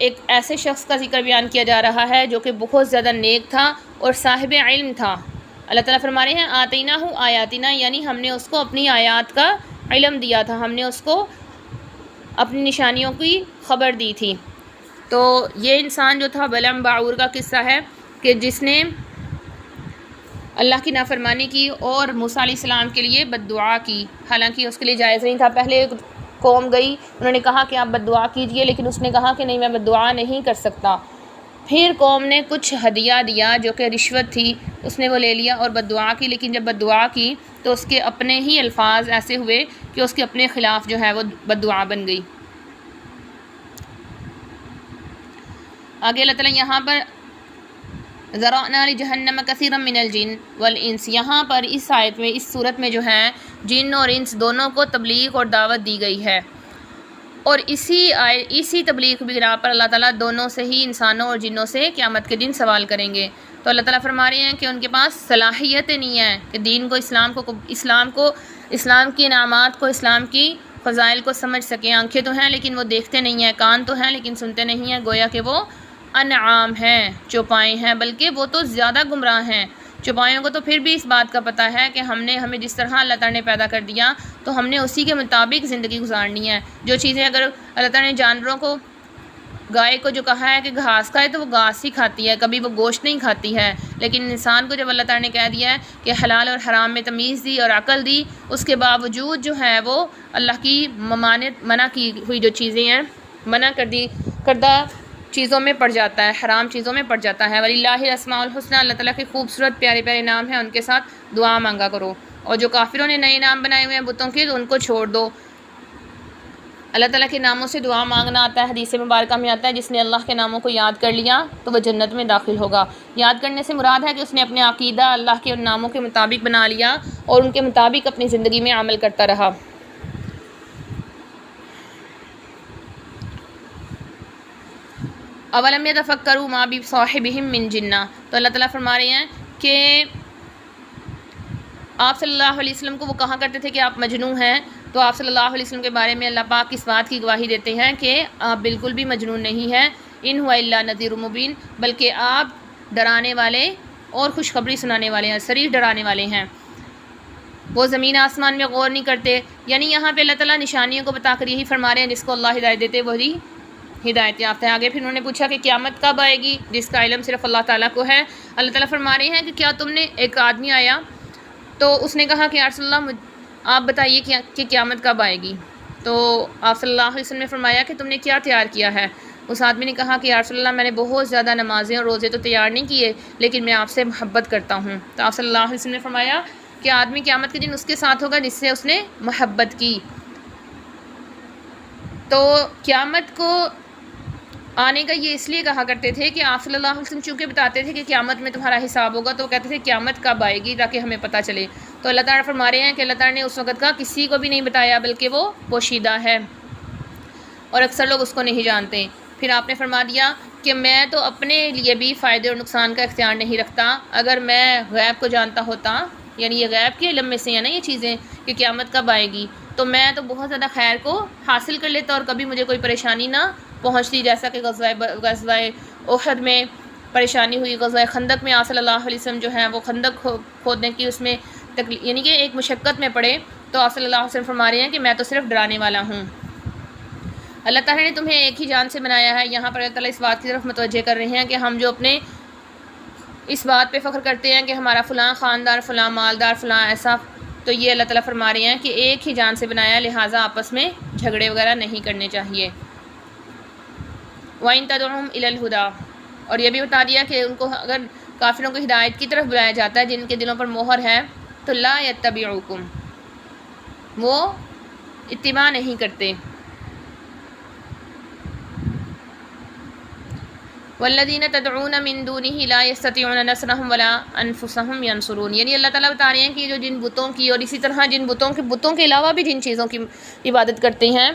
ایک ایسے شخص کا ذکر بیان کیا جا رہا ہے جو کہ بہت زیادہ نیک تھا اور صاحب علم تھا۔ اللہ تعالیٰ فرما رہے ہیں آتیناہ آیاتنا، یعنی ہم نے اس کو اپنی آیات کا علم دیا تھا، ہم نے اس کو اپنی نشانیوں کی خبر دی تھی۔ تو یہ انسان جو تھا بلعم باعور کا قصہ ہے کہ جس نے اللہ کی نافرمانی کی اور موسیٰ علیہ السلام کے لیے بد دعا کی، حالانکہ اس کے لیے جائز نہیں تھا۔ پہلے قوم گئی، انہوں نے کہا کہ آپ بد دعا کیجئے، لیکن اس نے کہا کہ نہیں، میں بد دعا نہیں کر سکتا۔ پھر قوم نے کچھ ہدیہ دیا جو کہ رشوت تھی، اس نے وہ لے لیا اور بد دعا کی، لیکن جب بد دعا کی تو اس کے اپنے ہی الفاظ ایسے ہوئے کہ اس کے اپنے خلاف جو ہے وہ بد دعا بن گئی۔ آگے اللہ تعالیٰ یہاں پر ذرأنا لجہنم کثیرا من الجن والانس، یہاں پر اس آیت میں، اس صورت میں جو ہے جن اور انس دونوں کو تبلیغ اور دعوت دی گئی ہے، اور اسی تبلیغ کی بنا پر اللہ تعالیٰ دونوں سے ہی، انسانوں اور جنوں سے قیامت کے دن سوال کریں گے۔ تو اللہ تعالیٰ فرما رہے ہیں کہ ان کے پاس صلاحیتیں نہیں ہیں کہ دین کو، اسلام کی انعامات کو، اسلام کی فضائل کو سمجھ سکیں۔ آنکھیں تو ہیں لیکن وہ دیکھتے نہیں ہیں، کان تو ہیں لیکن سنتے نہیں ہیں، گویا کہ وہ انعام ہیں، چوپائے ہیں، بلکہ وہ تو زیادہ گمراہ ہیں۔ چوپایوں کو تو پھر بھی اس بات کا پتہ ہے کہ ہمیں جس طرح اللہ تعالیٰ نے پیدا کر دیا تو ہم نے اسی کے مطابق زندگی گزارنی ہے۔ جو چیزیں اگر اللہ تعالیٰ نے جانوروں کو، گائے کو جو کہا ہے کہ گھاس کھائے تو وہ گھاس ہی کھاتی ہے، کبھی وہ گوشت نہیں کھاتی ہے، لیکن انسان کو جب اللہ تعالیٰ نے کہہ دیا ہے کہ حلال اور حرام میں تمیز دی اور عقل دی، اس کے باوجود جو ہے وہ اللہ کی منع کی ہوئی جو چیزیں ہیں، منع کردہ چیزوں میں پڑ جاتا ہے، حرام چیزوں میں پڑ جاتا ہے۔ وَلِلَّهِ الْأَسْمَاءُ الْحُسْنَى، اللہ تعالیٰ کے خوبصورت پیارے پیارے نام ہیں، ان کے ساتھ دعا مانگا کرو۔ اور جو کافروں نے نئے نام بنائے ہوئے ہیں بتوں کے، تو ان کو چھوڑ دو۔ اللہ تعالیٰ کے ناموں سے دعا مانگنا آتا ہے، حدیث مبارکہ میں آتا ہے جس نے اللہ کے ناموں کو یاد کر لیا تو وہ جنت میں داخل ہوگا۔ یاد کرنے سے مراد ہے کہ اس نے اپنے عقیدہ اللہ کے ان ناموں کے مطابق بنا لیا اور ان کے مطابق اپنی زندگی میں عمل کرتا رہا۔ اولم یتفکروا ما بصاحبہم من جنہ، تو اللہ تعالیٰ فرما رہے ہیں کہ آپ صلی اللہ علیہ وسلم کو وہ کہا کرتے تھے کہ آپ مجنون ہیں، تو آپ صلی اللہ علیہ وسلم کے بارے میں اللہ پاک اس بات کی گواہی دیتے ہیں کہ آپ بالکل بھی مجنون نہیں ہیں۔ ان هو الا نذیر مبین، بلکہ آپ ڈرانے والے اور خوشخبری سنانے والے ہیں، صریح ڈرانے والے ہیں۔ وہ زمین آسمان میں غور نہیں کرتے، یعنی یہاں پہ اللہ تعالیٰ نشانیوں کو بتا کر یہی فرما رہے ہیں جس کو اللہ ہدایت دیتے وہی ہدایت یافتہ ہے۔ آگے پھر انہوں نے پوچھا کہ قیامت کب آئے گی، جس کا علم صرف اللہ تعالیٰ کو ہے۔ اللہ تعالیٰ فرما رہے ہیں کہ کیا تم نے، ایک آدمی آیا تو اس نے کہا کہ یا رسول اللہ آپ بتائیے کہ قیامت کب آئے گی، تو آپ صلی اللہ علیہ وسلم نے فرمایا کہ تم نے کیا تیار کیا ہے۔ اس آدمی نے کہا کہ یا رسول اللہ میں نے بہت زیادہ نمازیں اور روزے تو تیار نہیں کیے، لیکن میں آپ سے محبت کرتا ہوں۔ تو آپ صلی اللہ علیہ وسلم نے فرمایا کہ آدمی قیامت کے دن اس کے ساتھ ہوگا جس سے اس نے محبت کی۔ تو قیامت کو آنے کا یہ اس لیے کہا کرتے تھے کہ آپ صلی اللہ علیہ وسلم چونکہ بتاتے تھے کہ قیامت میں تمہارا حساب ہوگا، تو وہ کہتے تھے قیامت کب آئے گی تاکہ ہمیں پتہ چلے۔ تو اللہ تعالیٰ فرما رہے ہیں کہ اللہ تعالیٰ نے اس وقت کا کسی کو بھی نہیں بتایا، بلکہ وہ پوشیدہ ہے اور اکثر لوگ اس کو نہیں جانتے۔ پھر آپ نے فرما دیا کہ میں تو اپنے لیے بھی فائدے اور نقصان کا اختیار نہیں رکھتا، اگر میں غیب کو جانتا ہوتا، یعنی یہ غیب کے علم میں سے ہیں نا یہ چیزیں کہ قیامت کب آئے گی، تو میں تو بہت زیادہ خیر کو حاصل کر لیتا اور کبھی مجھے کوئی پریشانی نہ پہنچتی، جیسا کہ غزوہ احد میں پریشانی ہوئی، غزوہ خندق میں آپ صلی اللہ علیہ وسلم جو ہیں وہ خندق کھودنے کی اس میں یعنی کہ ایک مشقت میں پڑے، تو آپ صلی اللہ علیہ وسلم فرما رہے ہیں کہ میں تو صرف ڈرانے والا ہوں۔ اللہ تعالیٰ نے تمہیں ایک ہی جان سے بنایا ہے۔ یہاں پر اللہ تعالیٰ اس بات کی طرف متوجہ کر رہے ہیں کہ ہم جو اپنے اس بات پہ فخر کرتے ہیں کہ ہمارا فلاں خاندار، فلاں مالدار، فلاں ایسا، تو یہ اللہ تعالیٰ فرما رہے ہیں کہ ایک ہی جان سے بنایا، لہٰذا آپس میں جھگڑے وغیرہ نہیں کرنے چاہیے۔ وَإِن تَدْعُوهُمْ إِلَى الْهُدَىٰ، اور یہ بھی بتا دیا کہ ان کو اگر کافروں کو ہدایت کی طرف بلایا جاتا ہے جن کے دلوں پر مہر ہے، تو لا يَتَّبِعُوكُمْ، وہ اتباع نہیں کرتے۔ والذین تدعون من دونہ لا یستطیعون نصرہم ولا انفسہم ینصرون، یعنی اللہ تعالیٰ بتا رہے ہیں کہ جو جن بتوں کی اور اسی طرح جن بتوں کے علاوہ بھی جن چیزوں کی عبادت کرتے ہیں،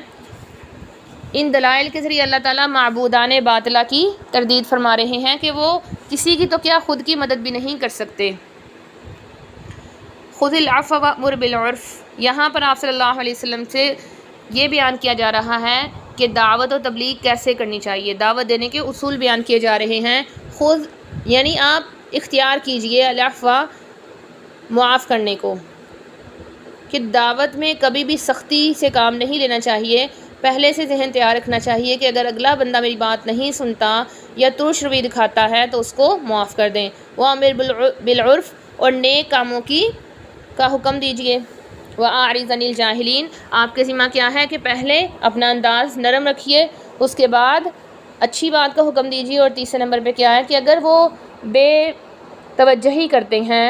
ان دلائل کے ذریعے اللہ تعالیٰ معبودان باطلہ کی تردید فرما رہے ہیں کہ وہ کسی کی تو کیا خود کی مدد بھی نہیں کر سکتے۔ خذ العفو وامر بالعرف، یہاں پر آپ صلی اللہ علیہ وسلم سے یہ بیان کیا جا رہا ہے کہ دعوت و تبلیغ کیسے کرنی چاہیے، دعوت دینے کے اصول بیان کیے جا رہے ہیں۔ خود یعنی آپ اختیار کیجئے العفو، معاف کرنے کو، کہ دعوت میں کبھی بھی سختی سے کام نہیں لینا چاہیے۔ پہلے سے ذہن تیار رکھنا چاہیے کہ اگر اگلا بندہ میری بات نہیں سنتا یا ترش روی دکھاتا ہے تو اس کو معاف کر دیں۔ وَأَمِرْ بِالْعُرْفِ، اور نیک کاموں کا حکم دیجئے۔ وَأَعْرِضْ عَنِ الْجَاهِلِينَ، آپ کے ذمہ کیا ہے کہ پہلے اپنا انداز نرم رکھیے، اس کے بعد اچھی بات کا حکم دیجیے۔ اور تیسرے نمبر پہ کیا ہے کہ اگر وہ بے توجہی کرتے ہیں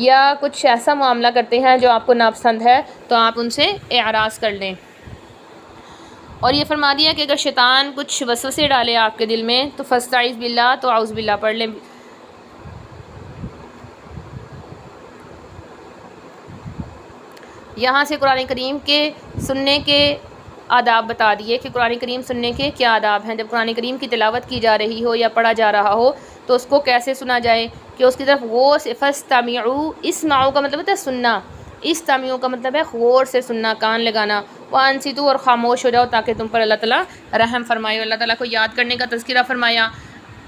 یا کچھ ایسا معاملہ کرتے ہیں جو آپ کو ناپسند ہے تو آپ ان سے اعراض کر لیں۔ اور یہ فرما دیا کہ اگر شیطان کچھ وسوسے ڈالے آپ کے دل میں تو فاستعذ باللہ، تو اعوذ باللہ پڑھ لیں۔ یہاں سے قرآن کریم کے سننے کے آداب بتا دیے کہ قرآن کریم سننے کے کیا آداب ہیں۔ جب قرآن کریم کی تلاوت کی جا رہی ہو یا پڑھا جا رہا ہو تو اس کو کیسے سنا جائے، کہ اس کی طرف غور سے، فاستمعوا، اسمعوا کا مطلب ہوتا ہے سننا، استمعوا کا مطلب ہے غور سے سننا، کان لگانا۔ وانصتوا، اور خاموش ہو جاؤ تاکہ تم پر اللہ تعالیٰ رحم فرمائے۔ اللہ تعالیٰ کو یاد کرنے کا تذکرہ فرمایا۔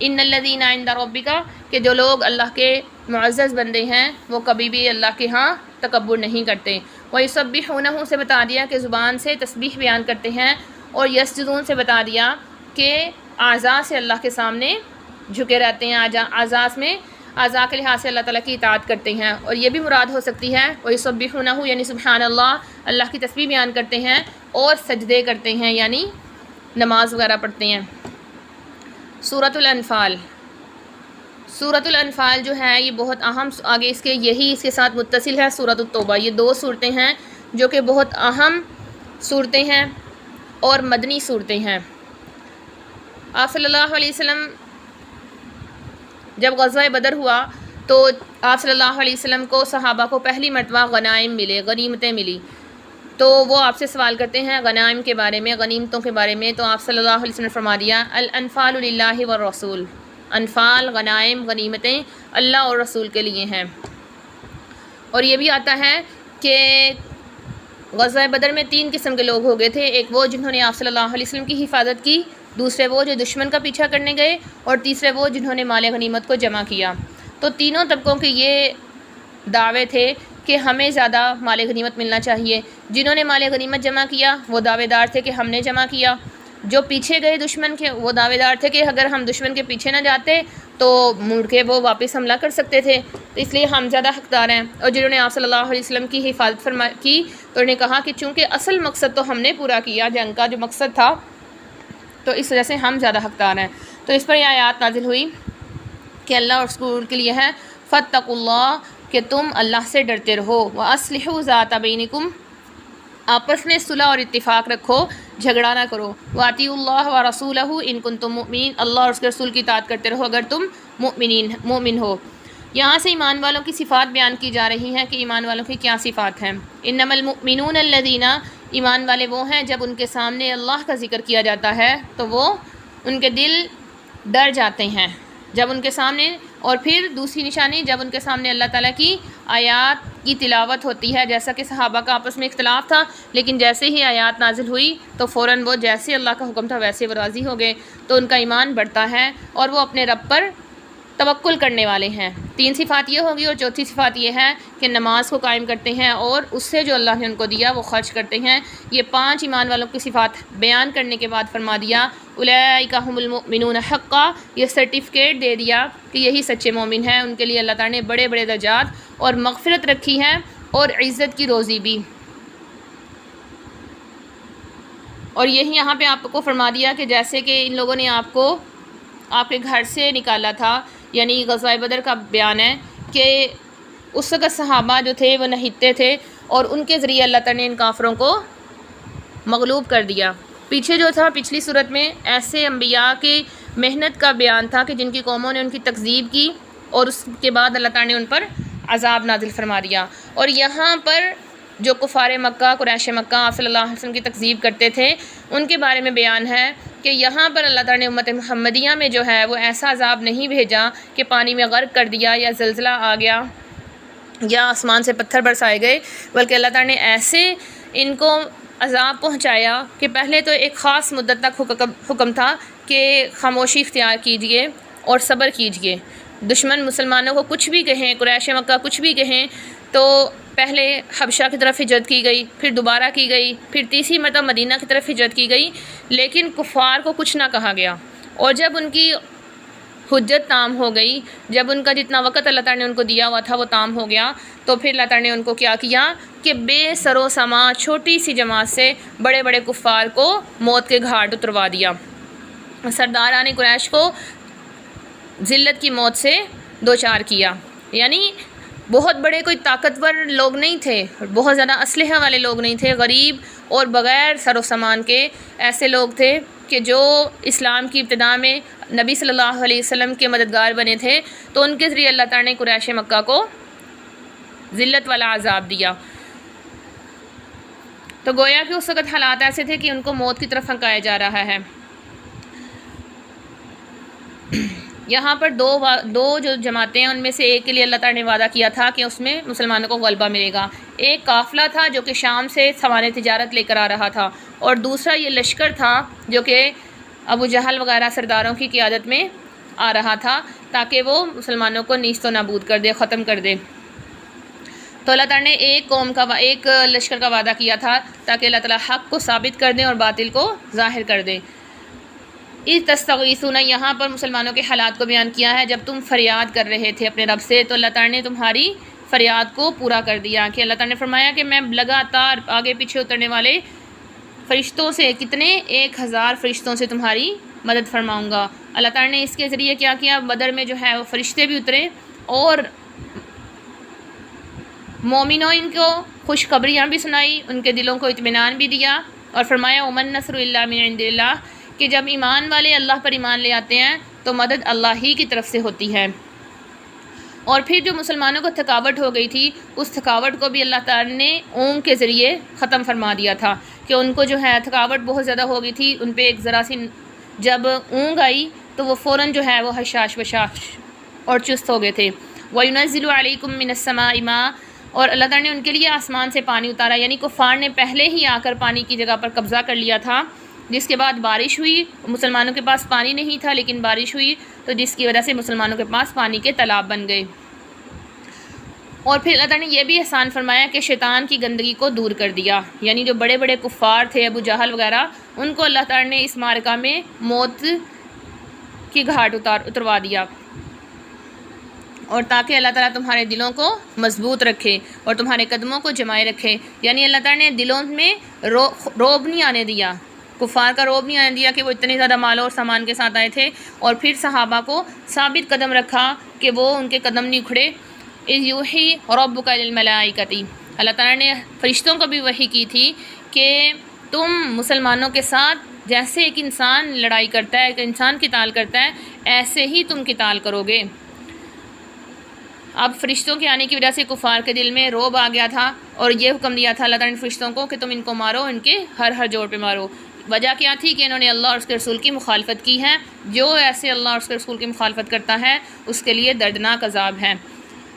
ان الذین عند ربک، کہ جو لوگ اللہ کے معزز بندے ہیں وہ کبھی بھی اللہ کے ہاں تکبر نہیں کرتے۔ وَيُسَبِّحُونَهُ سے بتا دیا کہ زبان سے تسبیح بیان کرتے ہیں، اور یسجدون سے بتا دیا کہ اعضاء سے اللہ کے سامنے جھکے رہتے ہیں، اعضاء کے لحاظ سے اللہ تعالیٰ کی اطاعت کرتے ہیں۔ اور یہ بھی مراد ہو سکتی ہے وَيُسَبِّحُونَهُ یعنی سبحان اللہ کی تسبیح بیان کرتے ہیں اور سجدے کرتے ہیں، یعنی نماز وغیرہ پڑھتے ہیں۔ سورۃ الانفال، سورۃ الانفال جو ہے یہ بہت اہم، آگے اس کے ساتھ متصل ہے سورۃ التوبہ۔ یہ دو صورتیں ہیں جو کہ بہت اہم صورتیں ہیں اور مدنی صورتیں ہیں۔ آپ صلی اللہ علیہ وسلم جب غزوہ بدر ہوا تو آپ صلی اللہ علیہ وسلم کو، صحابہ کو پہلی مرتبہ غنائم ملے، غنیمتیں ملی، تو وہ آپ سے سوال کرتے ہیں غنائم کے بارے میں، غنیمتوں کے بارے میں۔ تو آپ صلی اللہ علیہ وسلم نے فرما دیا الانفال للہ والرسول، انفال، غنائم، غنیمتیں اللہ اور رسول کے لیے ہیں۔ اور یہ بھی آتا ہے کہ غزوہ بدر میں 3 قسم کے لوگ ہو گئے تھے، ایک وہ جنہوں نے آپ صلی اللہ علیہ وسلم کی حفاظت کی، دوسرے وہ جو دشمن کا پیچھا کرنے گئے، اور تیسرے وہ جنہوں نے مال غنیمت کو جمع کیا۔ تو تینوں طبقوں کے یہ دعوے تھے کہ ہمیں زیادہ مال غنیمت ملنا چاہیے۔ جنہوں نے مال غنیمت جمع کیا وہ دعوے دار تھے کہ ہم نے جمع کیا، جو پیچھے گئے دشمن کے وہ دعوے دار تھے کہ اگر ہم دشمن کے پیچھے نہ جاتے تو مڑ کے وہ واپس حملہ کر سکتے تھے، تو اس لیے ہم زیادہ حقدار ہیں۔ اور جنہوں نے آپ صلی اللہ علیہ وسلم کی حفاظت کی تو انہوں نے کہا کہ چونکہ اصل مقصد تو ہم نے پورا کیا، جنگ کا جو مقصد تھا، تو اس وجہ سے ہم زیادہ حقدار ہیں۔ تو اس پر یہ آیات نازل ہوئی کہ اللہ اور رسول کے لیے ہے فاتقوا اللہ، کہ تم اللہ سے ڈرتے رہو، وَأَصْلِحُوا ذَاتَ بَيْنِكُمْ، آپس میں صلح اور اتفاق رکھو، جھگڑا نہ کرو، وَأَطِيعُوا اللَّهَ وَرَسُولَهُ إِن كُنتُم مُؤْمِنِينَ، اللہ اور اس کے رسول کی اطاعت کرتے رہو اگر تم مومن ہو۔ یہاں سے ایمان والوں کی صفات بیان کی جا رہی ہیں کہ ایمان والوں کی کیا صفات ہیں۔ انما المؤمنون الذین، ایمان والے وہ ہیں جب ان کے سامنے اللہ کا ذکر کیا جاتا ہے تو وہ ان کے دل ڈر جاتے ہیں جب ان کے سامنے، اور پھر دوسری نشانی جب ان کے سامنے اللہ تعالیٰ کی آیات کی تلاوت ہوتی ہے، جیسا کہ صحابہ کا آپس میں اختلاف تھا، لیکن جیسے ہی آیات نازل ہوئی تو فوراً وہ جیسے اللہ کا حکم تھا ویسے وہ راضی ہو گئے، تو ان کا ایمان بڑھتا ہے اور وہ اپنے رب پر توکل کرنے والے ہیں۔ 3 صفات یہ ہوگی، اور چوتھی صفات یہ ہے کہ نماز کو قائم کرتے ہیں اور اس سے جو اللہ نے ان کو دیا وہ خرچ کرتے ہیں۔ یہ 5 ایمان والوں کی صفات بیان کرنے کے بعد فرما دیا اولئک ھم المؤمنون حقا، یہ سرٹیفکیٹ دے دیا کہ یہی سچے مومن ہیں، ان کے لیے اللہ تعالیٰ نے بڑے بڑے درجات اور مغفرت رکھی ہے اور عزت کی روزی بھی۔ اور یہی یہاں پہ آپ کو فرما دیا کہ جیسے کہ ان لوگوں نے آپ کو آپ کے گھر سے نکالا تھا، یعنی غزوہ بدر کا بیان ہے کہ اس وقت صحابہ جو تھے وہ نہتے تھے اور ان کے ذریعے اللہ تعالیٰ نے ان کافروں کو مغلوب کر دیا۔ پیچھے جو تھا پچھلی صورت میں ایسے انبیاء کے محنت کا بیان تھا کہ جن کی قوموں نے ان کی تکذیب کی اور اس کے بعد اللہ تعالیٰ نے ان پر عذاب نازل فرما دیا۔ اور یہاں پر جو کفار مکہ، قریش مکہ آپ صلی اللہ علیہ وسلم کی تکذیب کرتے تھے، ان کے بارے میں بیان ہے کہ یہاں پر اللہ تعالیٰ نے امت محمدیہ میں جو ہے وہ ایسا عذاب نہیں بھیجا کہ پانی میں غرق کر دیا یا زلزلہ آ گیا یا آسمان سے پتھر برسائے گئے، بلکہ اللہ تعالیٰ نے ایسے ان کو عذاب پہنچایا کہ پہلے تو ایک خاص مدت تک حکم تھا کہ خاموشی اختیار کیجیے اور صبر کیجیے۔ دشمن مسلمانوں کو کچھ بھی کہیں، قریش مکہ کچھ بھی کہیں، تو پہلے حبشہ کی طرف ہجرت کی گئی، پھر دوبارہ کی گئی، پھر تیسری مرتبہ مدینہ کی طرف ہجرت کی گئی، لیکن کفار کو کچھ نہ کہا گیا۔ اور جب ان کی حجت تام ہو گئی، جب ان کا جتنا وقت اللہ تعالیٰ نے ان کو دیا ہوا تھا وہ تام ہو گیا، تو پھر اللہ تعالیٰ نے ان کو کیا کیا کہ بے سر و سما چھوٹی سی جماعت سے بڑے بڑے کفار کو موت کے گھاٹ اتروا دیا۔ سرداران قریش کو ذلت کی موت سے دوچار کیا، یعنی بہت بڑے کوئی طاقتور لوگ نہیں تھے، بہت زیادہ اسلحہ والے لوگ نہیں تھے، غریب اور بغیر سر و سامان کے ایسے لوگ تھے کہ جو اسلام کی ابتدا میں نبی صلی اللہ علیہ وسلم کے مددگار بنے تھے، تو ان کے ذریعے اللہ تعالیٰ نے قریش مکہ کو ذلت والا عذاب دیا۔ تو گویا کہ اس وقت حالات ایسے تھے کہ ان کو موت کی طرف پھنکایا جا رہا ہے۔ یہاں پر دو جو جماعتیں ہیں، ان میں سے ایک کے لیے اللہ تعالیٰ نے وعدہ کیا تھا کہ اس میں مسلمانوں کو غلبہ ملے گا۔ ایک قافلہ تھا جو کہ شام سے سامان تجارت لے کر آ رہا تھا، اور دوسرا یہ لشکر تھا جو کہ ابو جہل وغیرہ سرداروں کی قیادت میں آ رہا تھا، تاکہ وہ مسلمانوں کو نیست و نابود کر دے، ختم کر دے۔ تو اللہ تعالیٰ نے ایک لشکر کا وعدہ کیا تھا تاکہ اللہ تعالیٰ حق کو ثابت کر دیں اور باطل کو ظاہر کر دیں۔ اس تستغیثون، یہاں پر مسلمانوں کے حالات کو بیان کیا ہے۔ جب تم فریاد کر رہے تھے اپنے رب سے، تو اللہ تعالیٰ نے تمہاری فریاد کو پورا کر دیا کہ اللہ تعالیٰ نے فرمایا کہ میں لگاتار آگے پیچھے اترنے والے فرشتوں سے، کتنے 1000 فرشتوں سے تمہاری مدد فرماؤں گا۔ اللہ تعالیٰ نے اس کے ذریعے کیا کیا، بدر میں جو ہے وہ فرشتے بھی اترے اور مومنوں ان کو خوشخبریاں بھی سنائی، ان کے دلوں کو اطمینان بھی دیا، اور فرمایا ومن نصر الا من عند اللہ، کہ جب ایمان والے اللہ پر ایمان لے آتے ہیں تو مدد اللہ ہی کی طرف سے ہوتی ہے۔ اور پھر جو مسلمانوں کو تھکاوٹ ہو گئی تھی، اس تھکاوٹ کو بھی اللہ تعالیٰ نے اونگ کے ذریعے ختم فرما دیا تھا، کہ ان کو جو ہے تھکاوٹ بہت زیادہ ہو گئی تھی، ان پہ ایک ذرا سی جب اونگ آئی تو وہ فوراً جو ہے وہ حشاش بشاش اور چست ہو گئے تھے۔ وَيُنَزِّلُ عَلَيْكُم مِّنَ السَّمَاءِ مَاءً، اور اللہ تعالیٰ نے ان کے لیے آسمان سے پانی اتارا، یعنی کفار نے پہلے ہی آ کر پانی کی جگہ پر قبضہ کر لیا تھا، جس کے بعد بارش ہوئی۔ مسلمانوں کے پاس پانی نہیں تھا لیکن بارش ہوئی، تو جس کی وجہ سے مسلمانوں کے پاس پانی کے تالاب بن گئے۔ اور پھر اللہ تعالیٰ نے یہ بھی احسان فرمایا کہ شیطان کی گندگی کو دور کر دیا، یعنی جو بڑے بڑے کفار تھے ابو جہل وغیرہ، ان کو اللہ تعالیٰ نے اس معرکہ میں موت کی گھاٹ اتروا دیا، اور تاکہ اللہ تعالیٰ تمہارے دلوں کو مضبوط رکھے اور تمہارے قدموں کو جمائے رکھے، یعنی اللہ تعالیٰ نے دلوں میں روب نہیں آنے دیا، کفار کا روب نہیں آنے دیا کہ وہ اتنے زیادہ مال اور سامان کے ساتھ آئے تھے، اور پھر صحابہ کو ثابت قدم رکھا کہ وہ ان کے قدم نہیں اکھڑے۔ اذ یوحی ربک للملائکۃ، اللہ تعالیٰ نے فرشتوں کو بھی وحی کی تھی کہ تم مسلمانوں کے ساتھ جیسے ایک انسان لڑائی کرتا ہے، ایک انسان قتال کرتا ہے، ایسے ہی تم قتال کرو گے۔ اب فرشتوں کے آنے کی وجہ سے کفار کے دل میں رعب آ گیا تھا، اور یہ حکم دیا تھا اللہ تعالیٰ نے فرشتوں کو کہ تم ان کو مارو، ان کے ہر جوڑ پہ مارو۔ وجہ کیا تھی کہ انہوں نے اللہ اور اس کے رسول کی مخالفت کی ہے، جو ایسے اللہ اور اس کے رسول کی مخالفت کرتا ہے اس کے لیے دردناک عذاب ہے۔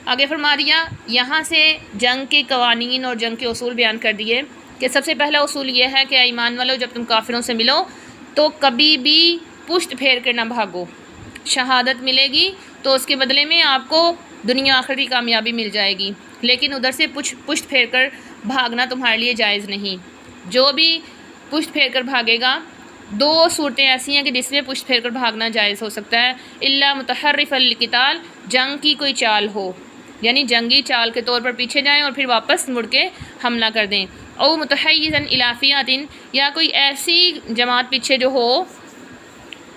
آگے فرما دیا، یہاں سے جنگ کے قوانین اور جنگ کے اصول بیان کر دیے کہ سب سے پہلا اصول یہ ہے کہ ایمان والو، جب تم کافروں سے ملو تو کبھی بھی پشت پھیر کر نہ بھاگو۔ شہادت ملے گی تو اس کے بدلے میں آپ کو دنیا آخرت کی کامیابی مل جائے گی، لیکن ادھر سے پشت پھیر کر بھاگنا تمہارے لیے جائز نہیں۔ جو بھی پشت پھیر کر بھاگے گا، دو صورتیں ایسی ہیں کہ جس میں پشت پھیر کر بھاگنا جائز ہو سکتا ہے، الا متحرفا للقتال، جنگ کی کوئی چال ہو، یعنی جنگی چال کے طور پر پیچھے جائیں اور پھر واپس مڑ کے حملہ کر دیں، او متحیزا الی فئۃ، یا کوئی ایسی جماعت پیچھے جو ہو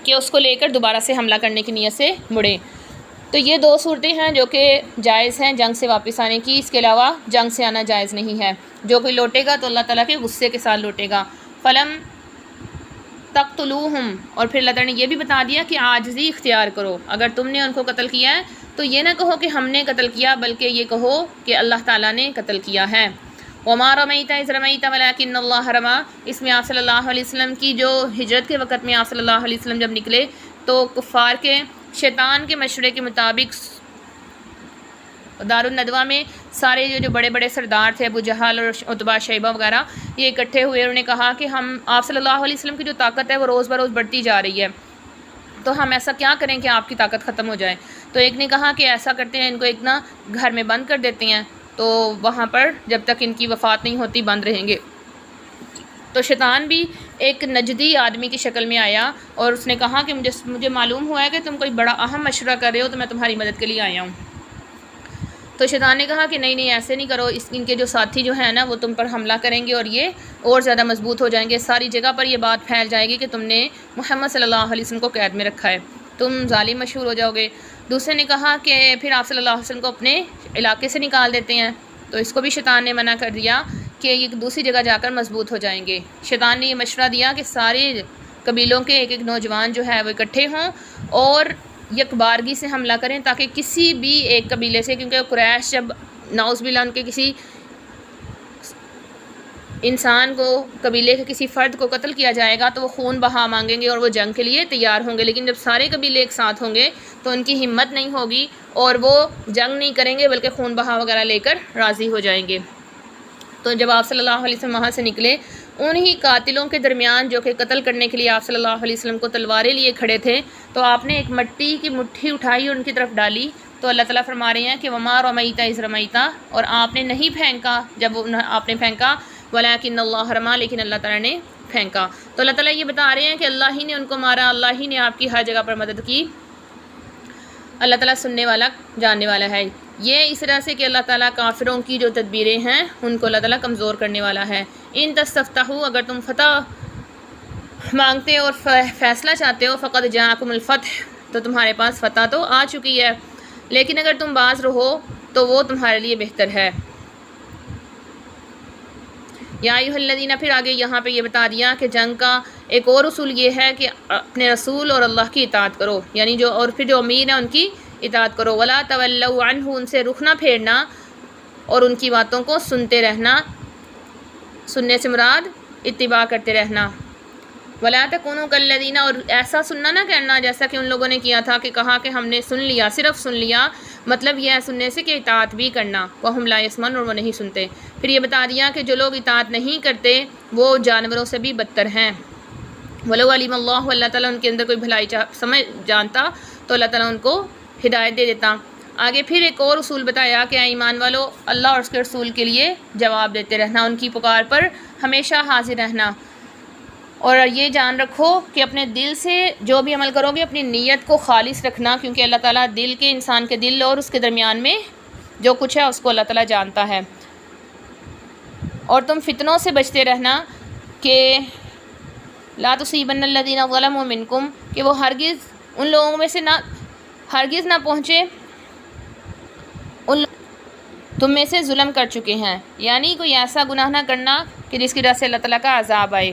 کہ اس کو لے کر دوبارہ سے حملہ کرنے کی نیت سے مڑے۔ تو یہ دو صورتیں ہیں جو کہ جائز ہیں جنگ سے واپس آنے کی، اس کے علاوہ جنگ سے آنا جائز نہیں ہے۔ جو کوئی لوٹے گا تو اللہ تعالیٰ کے غصے کے ساتھ لوٹے گا۔ تقتلوہم، اور پھر اللہ تعالیٰ نے یہ بھی بتا دیا کہ عاجزی اختیار کرو، اگر تم نے ان کو قتل کیا ہے تو یہ نہ کہو کہ ہم نے قتل کیا، بلکہ یہ کہو کہ اللہ تعالیٰ نے قتل کیا ہے۔ وما رمیت اذ رمیت ولکن اللہ رمی، اس میں آپ صلی اللہ علیہ وسلم کی جو ہجرت کے وقت میں آپ صلی اللہ علیہ وسلم جب نکلے تو کفار کے شیطان کے مشورے کے مطابق دارالندوہ میں سارے جو بڑے بڑے سردار تھے، ابو جہل اور عتبہ شیبہ وغیرہ، یہ اکٹھے ہوئے، انہوں نے کہا کہ ہم آپ صلی اللہ علیہ وسلم کی جو طاقت ہے وہ روز بروز بڑھتی جا رہی ہے، تو ہم ایسا کیا کریں کہ آپ کی طاقت ختم ہو جائے۔ تو ایک نے کہا کہ ایسا کرتے ہیں، ان کو ایک نا گھر میں بند کر دیتے ہیں، تو وہاں پر جب تک ان کی وفات نہیں ہوتی بند رہیں گے۔ تو شیطان بھی ایک نجدی آدمی کی شکل میں آیا اور اس نے کہا کہ مجھے معلوم ہوا ہے کہ تم کوئی بڑا اہم مشورہ کر رہے ہو، تو میں تمہاری مدد کے لیے آیا ہوں۔ تو شیطان نے کہا کہ نہیں ایسے نہیں کرو، ان کے جو ساتھی جو ہیں نا وہ تم پر حملہ کریں گے اور یہ اور زیادہ مضبوط ہو جائیں گے، ساری جگہ پر یہ بات پھیل جائے گی کہ تم نے محمد صلی اللہ علیہ وسلم کو قید میں رکھا ہے، تم ظالم مشہور ہو جاؤ گے۔ دوسرے نے کہا کہ پھر آپ صلی اللہ علیہ وسلم کو اپنے علاقے سے نکال دیتے ہیں، تو اس کو بھی شیطان نے منع کر دیا کہ یہ دوسری جگہ جا کر مضبوط ہو جائیں گے۔ شیطان نے یہ مشورہ دیا کہ سارے قبیلوں کے ایک نوجوان جو ہے وہ اکٹھے ہوں اور یکبارگی سے حملہ کریں، تاکہ کسی بھی ایک قبیلے سے، کیونکہ قریش جب نعوذ باللہ ان کے کسی انسان کو، قبیلے کے کسی فرد کو قتل کیا جائے گا تو وہ خون بہا مانگیں گے اور وہ جنگ کے لیے تیار ہوں گے، لیکن جب سارے قبیلے ایک ساتھ ہوں گے تو ان کی ہمت نہیں ہوگی اور وہ جنگ نہیں کریں گے بلکہ خون بہا وغیرہ لے کر راضی ہو جائیں گے۔ تو جب آپ صلی اللہ علیہ وسلم وہاں سے نکلے، انہی قاتلوں کے درمیان جو کہ قتل کرنے کے لیے آپ صلی اللہ علیہ وسلم کو تلواریں لیے کھڑے تھے، تو آپ نے ایک مٹی کی مٹھی اٹھائی اور ان کی طرف ڈالی، تو اللہ تعالیٰ فرما رہے ہیں کہ وما رمیت اذ رمیت، اور آپ نے نہیں پھینکا جب آپ نے پھینکا، ولکن اللہ رمی، لیکن اللہ تعالیٰ نے پھینکا۔ تو اللہ تعالیٰ یہ بتا رہے ہیں کہ اللہ ہی نے ان کو مارا، اللہ ہی نے آپ کی ہر جگہ پر مدد کی، اللہ تعالیٰ سننے والا جاننے والا ہے۔ یہ اس طرح سے کہ اللہ تعالیٰ کافروں کی جو تدبیریں ہیں ان کو اللہ تعالیٰ کمزور کرنے والا ہے۔ ان تستفتحوا، اگر تم فتح مانگتے ہو اور فیصلہ چاہتے ہو، فقد جاءکم الفتح، تو تمہارے پاس فتح تو آ چکی ہے، لیکن اگر تم باز رہو تو وہ تمہارے لیے بہتر ہے۔ یا ایھا الذین، پھر آگے یہاں پہ یہ بتا دیا کہ جنگ کا ایک اور اصول یہ ہے کہ اپنے رسول اور اللہ کی اطاعت کرو، یعنی جو اور پھر جو امیر ہیں ان کی اطاعت کرو۔ ولا تولوا عنہ، ان سے رخ نہ پھیرنا اور ان کی باتوں کو سنتے رہنا، سننے سے مراد اتباع کرتے رہنا۔ ولا تکونوا کالذین، اور ایسا سننا نہ کرنا جیسا کہ ان لوگوں نے کیا تھا کہ کہا کہ ہم نے سن لیا، صرف سن لیا، مطلب یہ ہے سننے سے کہ اطاعت بھی کرنا، وہم لا یسمعون، اور وہ نہیں سنتے۔ پھر یہ بتا دیا کہ جو لوگ اطاعت نہیں کرتے وہ جانوروں سے بھی بدتر ہیں۔ ولو علم اللہ، اللہ تعالیٰ ان کے اندر کوئی بھلائی سمجھ جانتا تو اللہ تعالیٰ ان کو ہدایت دے دیتا۔ آگے پھر ایک اور اصول بتایا کہ ایمان والو، اللہ اور اس کے رسول کے لیے جواب دیتے رہنا، ان کی پکار پر ہمیشہ حاضر رہنا، اور یہ جان رکھو کہ اپنے دل سے جو بھی عمل کرو گے اپنی نیت کو خالص رکھنا، کیونکہ اللہ تعالیٰ دل کے، انسان کے دل اور اس کے درمیان میں جو کچھ ہے اس کو اللہ تعالیٰ جانتا ہے۔ اور تم فتنوں سے بچتے رہنا کہ لا تصیبن الذین ظلموا منکم، کہ وہ ہرگز ان لوگوں میں سے ہرگز نہ پہنچے تم میں سے ظلم کر چکے ہیں، یعنی کوئی ایسا گناہ نہ کرنا کہ جس کی وجہ سے اللہ تعالیٰ کا عذاب آئے۔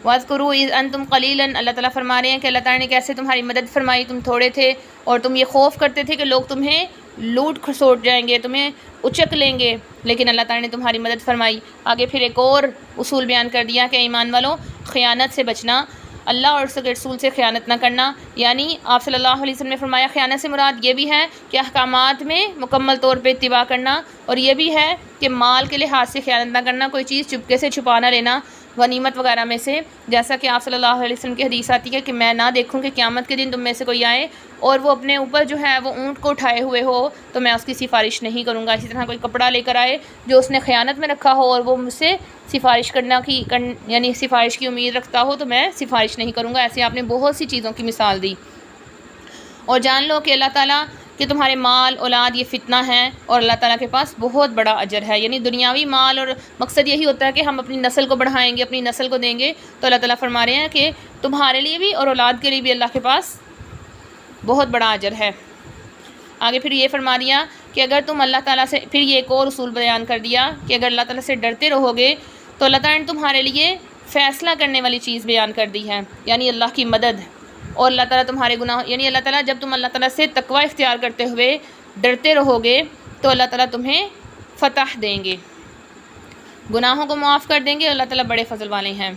وَاذْكُرُوا إِذْ أَنْتُمْ قَلِيلًا، اللہ تعالیٰ فرما رہے ہیں کہ اللہ تعالیٰ نے کیسے تمہاری مدد فرمائی، تم تھوڑے تھے اور تم یہ خوف کرتے تھے کہ لوگ تمہیں لوٹ کھسوٹ جائیں گے، تمہیں اچک لیں گے، لیکن اللہ تعالیٰ نے تمہاری مدد فرمائی۔ آگے پھر ایک اور اصول بیان کر دیا کہ ایمان والوں، خیانت سے بچنا، اللہ اور اس کے رسول سے خیانت نہ کرنا، یعنی آپ صلی اللہ علیہ وسلم نے فرمایا خیانت سے مراد یہ بھی ہے کہ احکامات میں مکمل طور پہ اتباع کرنا، اور یہ بھی ہے کہ مال کے لحاظ سے خیانت نہ کرنا، کوئی چیز چپکے سے چھپا نہ لینا غنیمت وغیرہ میں سے، جیسا کہ آپ صلی اللہ علیہ وسلم کی حدیث آتی ہے کہ میں نہ دیکھوں کہ قیامت کے دن تم میں سے کوئی آئے اور وہ اپنے اوپر جو ہے وہ اونٹ کو اٹھائے ہوئے ہو تو میں اس کی سفارش نہیں کروں گا۔ اسی طرح کوئی کپڑا لے کر آئے جو اس نے خیانت میں رکھا ہو اور وہ مجھ سے سفارش یعنی سفارش کی امید رکھتا ہو تو میں سفارش نہیں کروں گا۔ ایسے آپ نے بہت سی چیزوں کی مثال دی۔ اور جان لو کہ اللہ تعالیٰ کہ تمہارے مال اولاد یہ فتنہ ہیں اور اللہ تعالیٰ کے پاس بہت بڑا اجر ہے، یعنی دنیاوی مال، اور مقصد یہی ہوتا ہے کہ ہم اپنی نسل کو بڑھائیں گے، اپنی نسل کو دیں گے، تو اللہ تعالیٰ فرما رہے ہیں کہ تمہارے لیے بھی اور اولاد کے لیے بھی اللہ کے پاس بہت بڑا اجر ہے۔ آگے پھر یہ فرما دیا کہ اگر تم اللہ تعالیٰ سے، پھر یہ ایک اور اصول بیان کر دیا کہ اگر اللہ تعالیٰ سے ڈرتے رہو گے تو اللہ تعالیٰ نے تمہارے لیے فیصلہ کرنے والی چیز بیان کر دی ہے، یعنی اللہ کی مدد، اور اللہ تعالیٰ تمہارے گناہ، یعنی اللہ تعالیٰ جب تم اللہ تعالیٰ سے تقوی اختیار کرتے ہوئے ڈرتے رہو گے تو اللہ تعالیٰ تمہیں فتح دیں گے، گناہوں کو معاف کر دیں گے، اللہ تعالیٰ بڑے فضل والے ہیں۔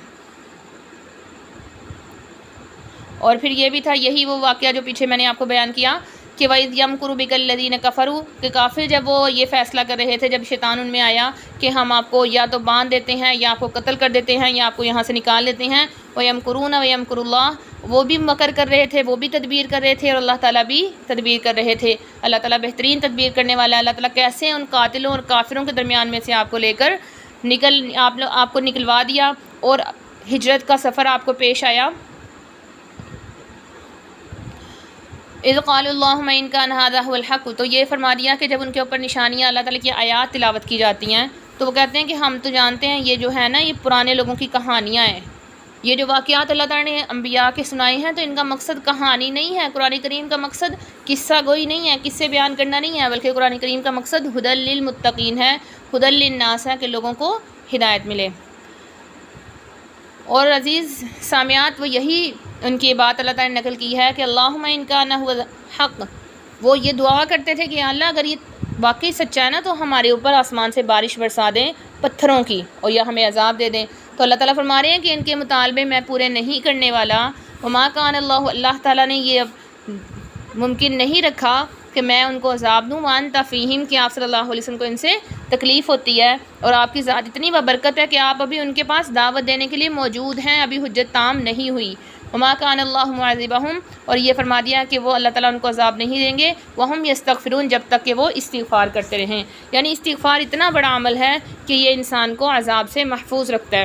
اور پھر یہ بھی تھا، یہی وہ واقعہ جو پیچھے میں نے آپ کو بیان کیا کہ وَإِذْ يَمْكُرُ بِكَ الَّذِينَ كَفَرُوا، کہ کافر جب وہ یہ فیصلہ کر رہے تھے، جب شیطان ان میں آیا کہ ہم آپ کو یا تو باندھ دیتے ہیں یا آپ کو قتل کر دیتے ہیں یا آپ کو یہاں سے نکال دیتے ہیں، وَيَمْكُرُونَ وَيَمْكُرُ اللَّهُ، وہ بھی مکر کر رہے تھے، وہ بھی تدبیر کر رہے تھے، اور اللہ تعالیٰ بھی تدبیر کر رہے تھے۔ اللہ تعالیٰ بہترین تدبیر کرنے والا ہے۔ اللہ تعالیٰ کیسے ان قاتلوں اور کافروں کے درمیان میں سے آپ کو لے کر آپ کو نکلوا دیا اور ہجرت کا سفر آپ کو پیش آیا۔ اذ قالوا اللہم ان کان ھذا ھو الحق، تو یہ فرما دیا کہ جب ان کے اوپر نشانیاں اللہ تعالیٰ کی آیات تلاوت کی جاتی ہیں تو وہ کہتے ہیں کہ ہم تو جانتے ہیں یہ جو ہے نا، یہ پرانے لوگوں کی کہانیاں ہیں، یہ جو واقعات اللہ تعالیٰ نے انبیاء کے سنائے ہیں تو ان کا مقصد کہانی نہیں ہے، قرآن کریم کا مقصد قصہ گوئی نہیں ہے، قصے بیان کرنا نہیں ہے، بلکہ قرآن کریم کا مقصد ھدی للمتقین ہے، ھدی للناس ہے، کہ لوگوں کو ہدایت ملے۔ اور عزیز سامعات، وہ یہی ان کی بات اللہ تعالیٰ نے نقل کی ہے کہ اللہم ان کان ھو الحق، وہ یہ دعا کرتے تھے کہ اللہ اگر یہ واقعی سچا ہے نا تو ہمارے اوپر آسمان سے بارش برسا دیں پتھروں کی، اور یا ہمیں عذاب دے دیں۔ تو اللہ تعالیٰ فرما رہے ہیں کہ ان کے مطالبے میں پورے نہیں کرنے والا، وما کان اللہ، اللہ تعالیٰ نے یہ ممکن نہیں رکھا کہ میں ان کو عذاب دوں، وانت فیہم، کہ آپ صلی اللہ علیہ وسلم کو ان سے تکلیف ہوتی ہے، اور آپ کی ذات اتنی بابرکت ہے کہ آپ ابھی ان کے پاس دعوت دینے کے لیے موجود ہیں، ابھی حجت تام نہیں ہوئی۔ وما کان اللہ معذبہم، اور یہ فرما دیا کہ وہ اللہ تعالیٰ ان کو عذاب نہیں دیں گے، وہم یستغفرون، جب تک کہ وہ استغفار کرتے رہیں، یعنی استغفار اتنا بڑا عمل ہے کہ یہ انسان کو عذاب سے محفوظ رکھتا ہے۔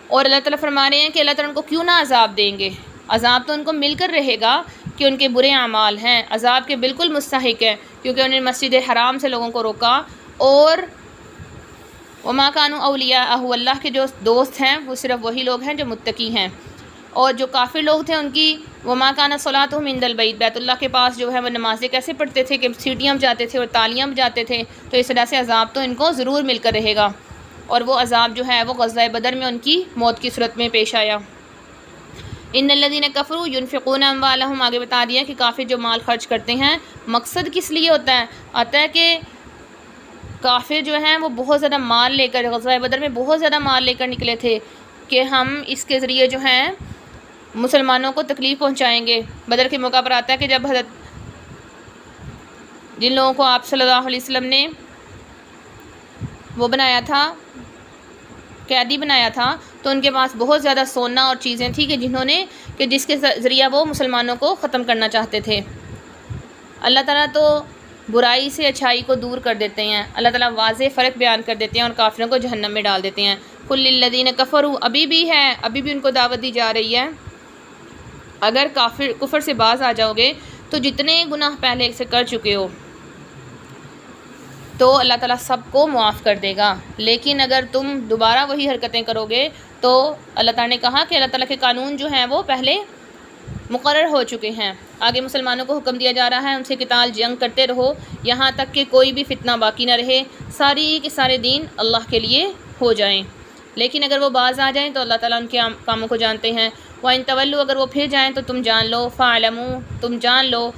اور اللہ تعالیٰ فرما رہے ہیں کہ اللہ تعالیٰ ان کو کیوں نہ عذاب دیں گے، عذاب تو ان کو مل کر رہے گا کہ ان کے برے اعمال ہیں، عذاب کے بالکل مستحق ہیں، کیونکہ انہوں نے مسجد حرام سے لوگوں کو روکا، اور وما کانوا اولیاءہ، اللہ کے جو دوست ہیں وہ صرف وہی لوگ ہیں جو متقی ہیں، اور جو کافر لوگ تھے ان کی وما کان صلاتہم عند البیت، بیت اللہ کے پاس جو ہے وہ نمازیں کیسے پڑھتے تھے کہ سیٹیاں بجاتے تھے اور تالیاں بجاتے تھے، تو اس وجہ سے عذاب تو ان کو ضرور مل کر رہے گا، اور وہ عذاب جو ہے وہ غزوہ بدر میں ان کی موت کی صورت میں پیش آیا۔ ان الذین کفروا ينفقون اموالهم، آگے بتا دیا کہ کافر جو مال خرچ کرتے ہیں مقصد کس لیے ہوتا ہے، آتا ہے کہ کافر جو ہیں وہ بہت زیادہ مال لے کر، غزوہ بدر میں بہت زیادہ مال لے کر نکلے تھے کہ ہم اس کے ذریعے جو ہیں مسلمانوں کو تکلیف پہنچائیں گے۔ بدر کے موقع پر آتا ہے کہ جب حضرت جن لوگوں کو آپ صلی اللہ علیہ وسلم نے وہ بنایا تھا، قیدی بنایا تھا، تو ان کے پاس بہت زیادہ سونا اور چیزیں تھیں کہ جس کے ذریعہ وہ مسلمانوں کو ختم کرنا چاہتے تھے۔ اللہ تعالیٰ تو برائی سے اچھائی کو دور کر دیتے ہیں، اللہ تعالیٰ واضح فرق بیان کر دیتے ہیں اور کافروں کو جہنم میں ڈال دیتے ہیں۔ قل للذین کفروا، ابھی بھی ہے، ابھی بھی ان کو دعوت دی جا رہی ہے، اگر کفر سے باز آ جاؤ گے تو جتنے گناہ پہلے سے کر چکے ہو تو اللہ تعالیٰ سب کو معاف کر دے گا، لیکن اگر تم دوبارہ وہی حرکتیں کرو گے تو اللہ تعالیٰ نے کہا کہ اللہ تعالیٰ کے قانون جو ہیں وہ پہلے مقرر ہو چکے ہیں۔ آگے مسلمانوں کو حکم دیا جا رہا ہے ان سے قتال، جنگ کرتے رہو یہاں تک کہ کوئی بھی فتنہ باقی نہ رہے، ساری کے سارے دین اللہ کے لیے ہو جائیں، لیکن اگر وہ باز آ جائیں تو اللہ تعالیٰ ان کے کاموں کو جانتے ہیں۔ وَإِن تَوَلُّوا، اگر وہ پھر جائیں تو تم جان لو، فَاعْلَمُوا، تم جان لو،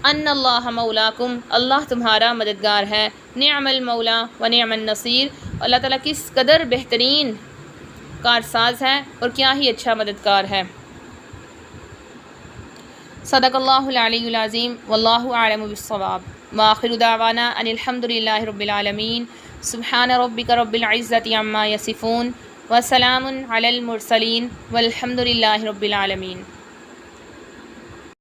ان اللہ مولاکم، اللہ تمہارا مددگار ہے، نعم المولا و نعم النصیر، اللہ تعالیٰ کس قدر بہترین کارساز ہے اور کیا ہی اچھا مددگار ہے۔ صدق اللہ العلی العظیم، واللہ اعلم بالصواب، وآخر دعوانا ان الحمد للہ رب العالمین، سبحان ربک رب العزۃ عما یصفون، وسلام علی المرسلین، والحمد للہ رب العالمین۔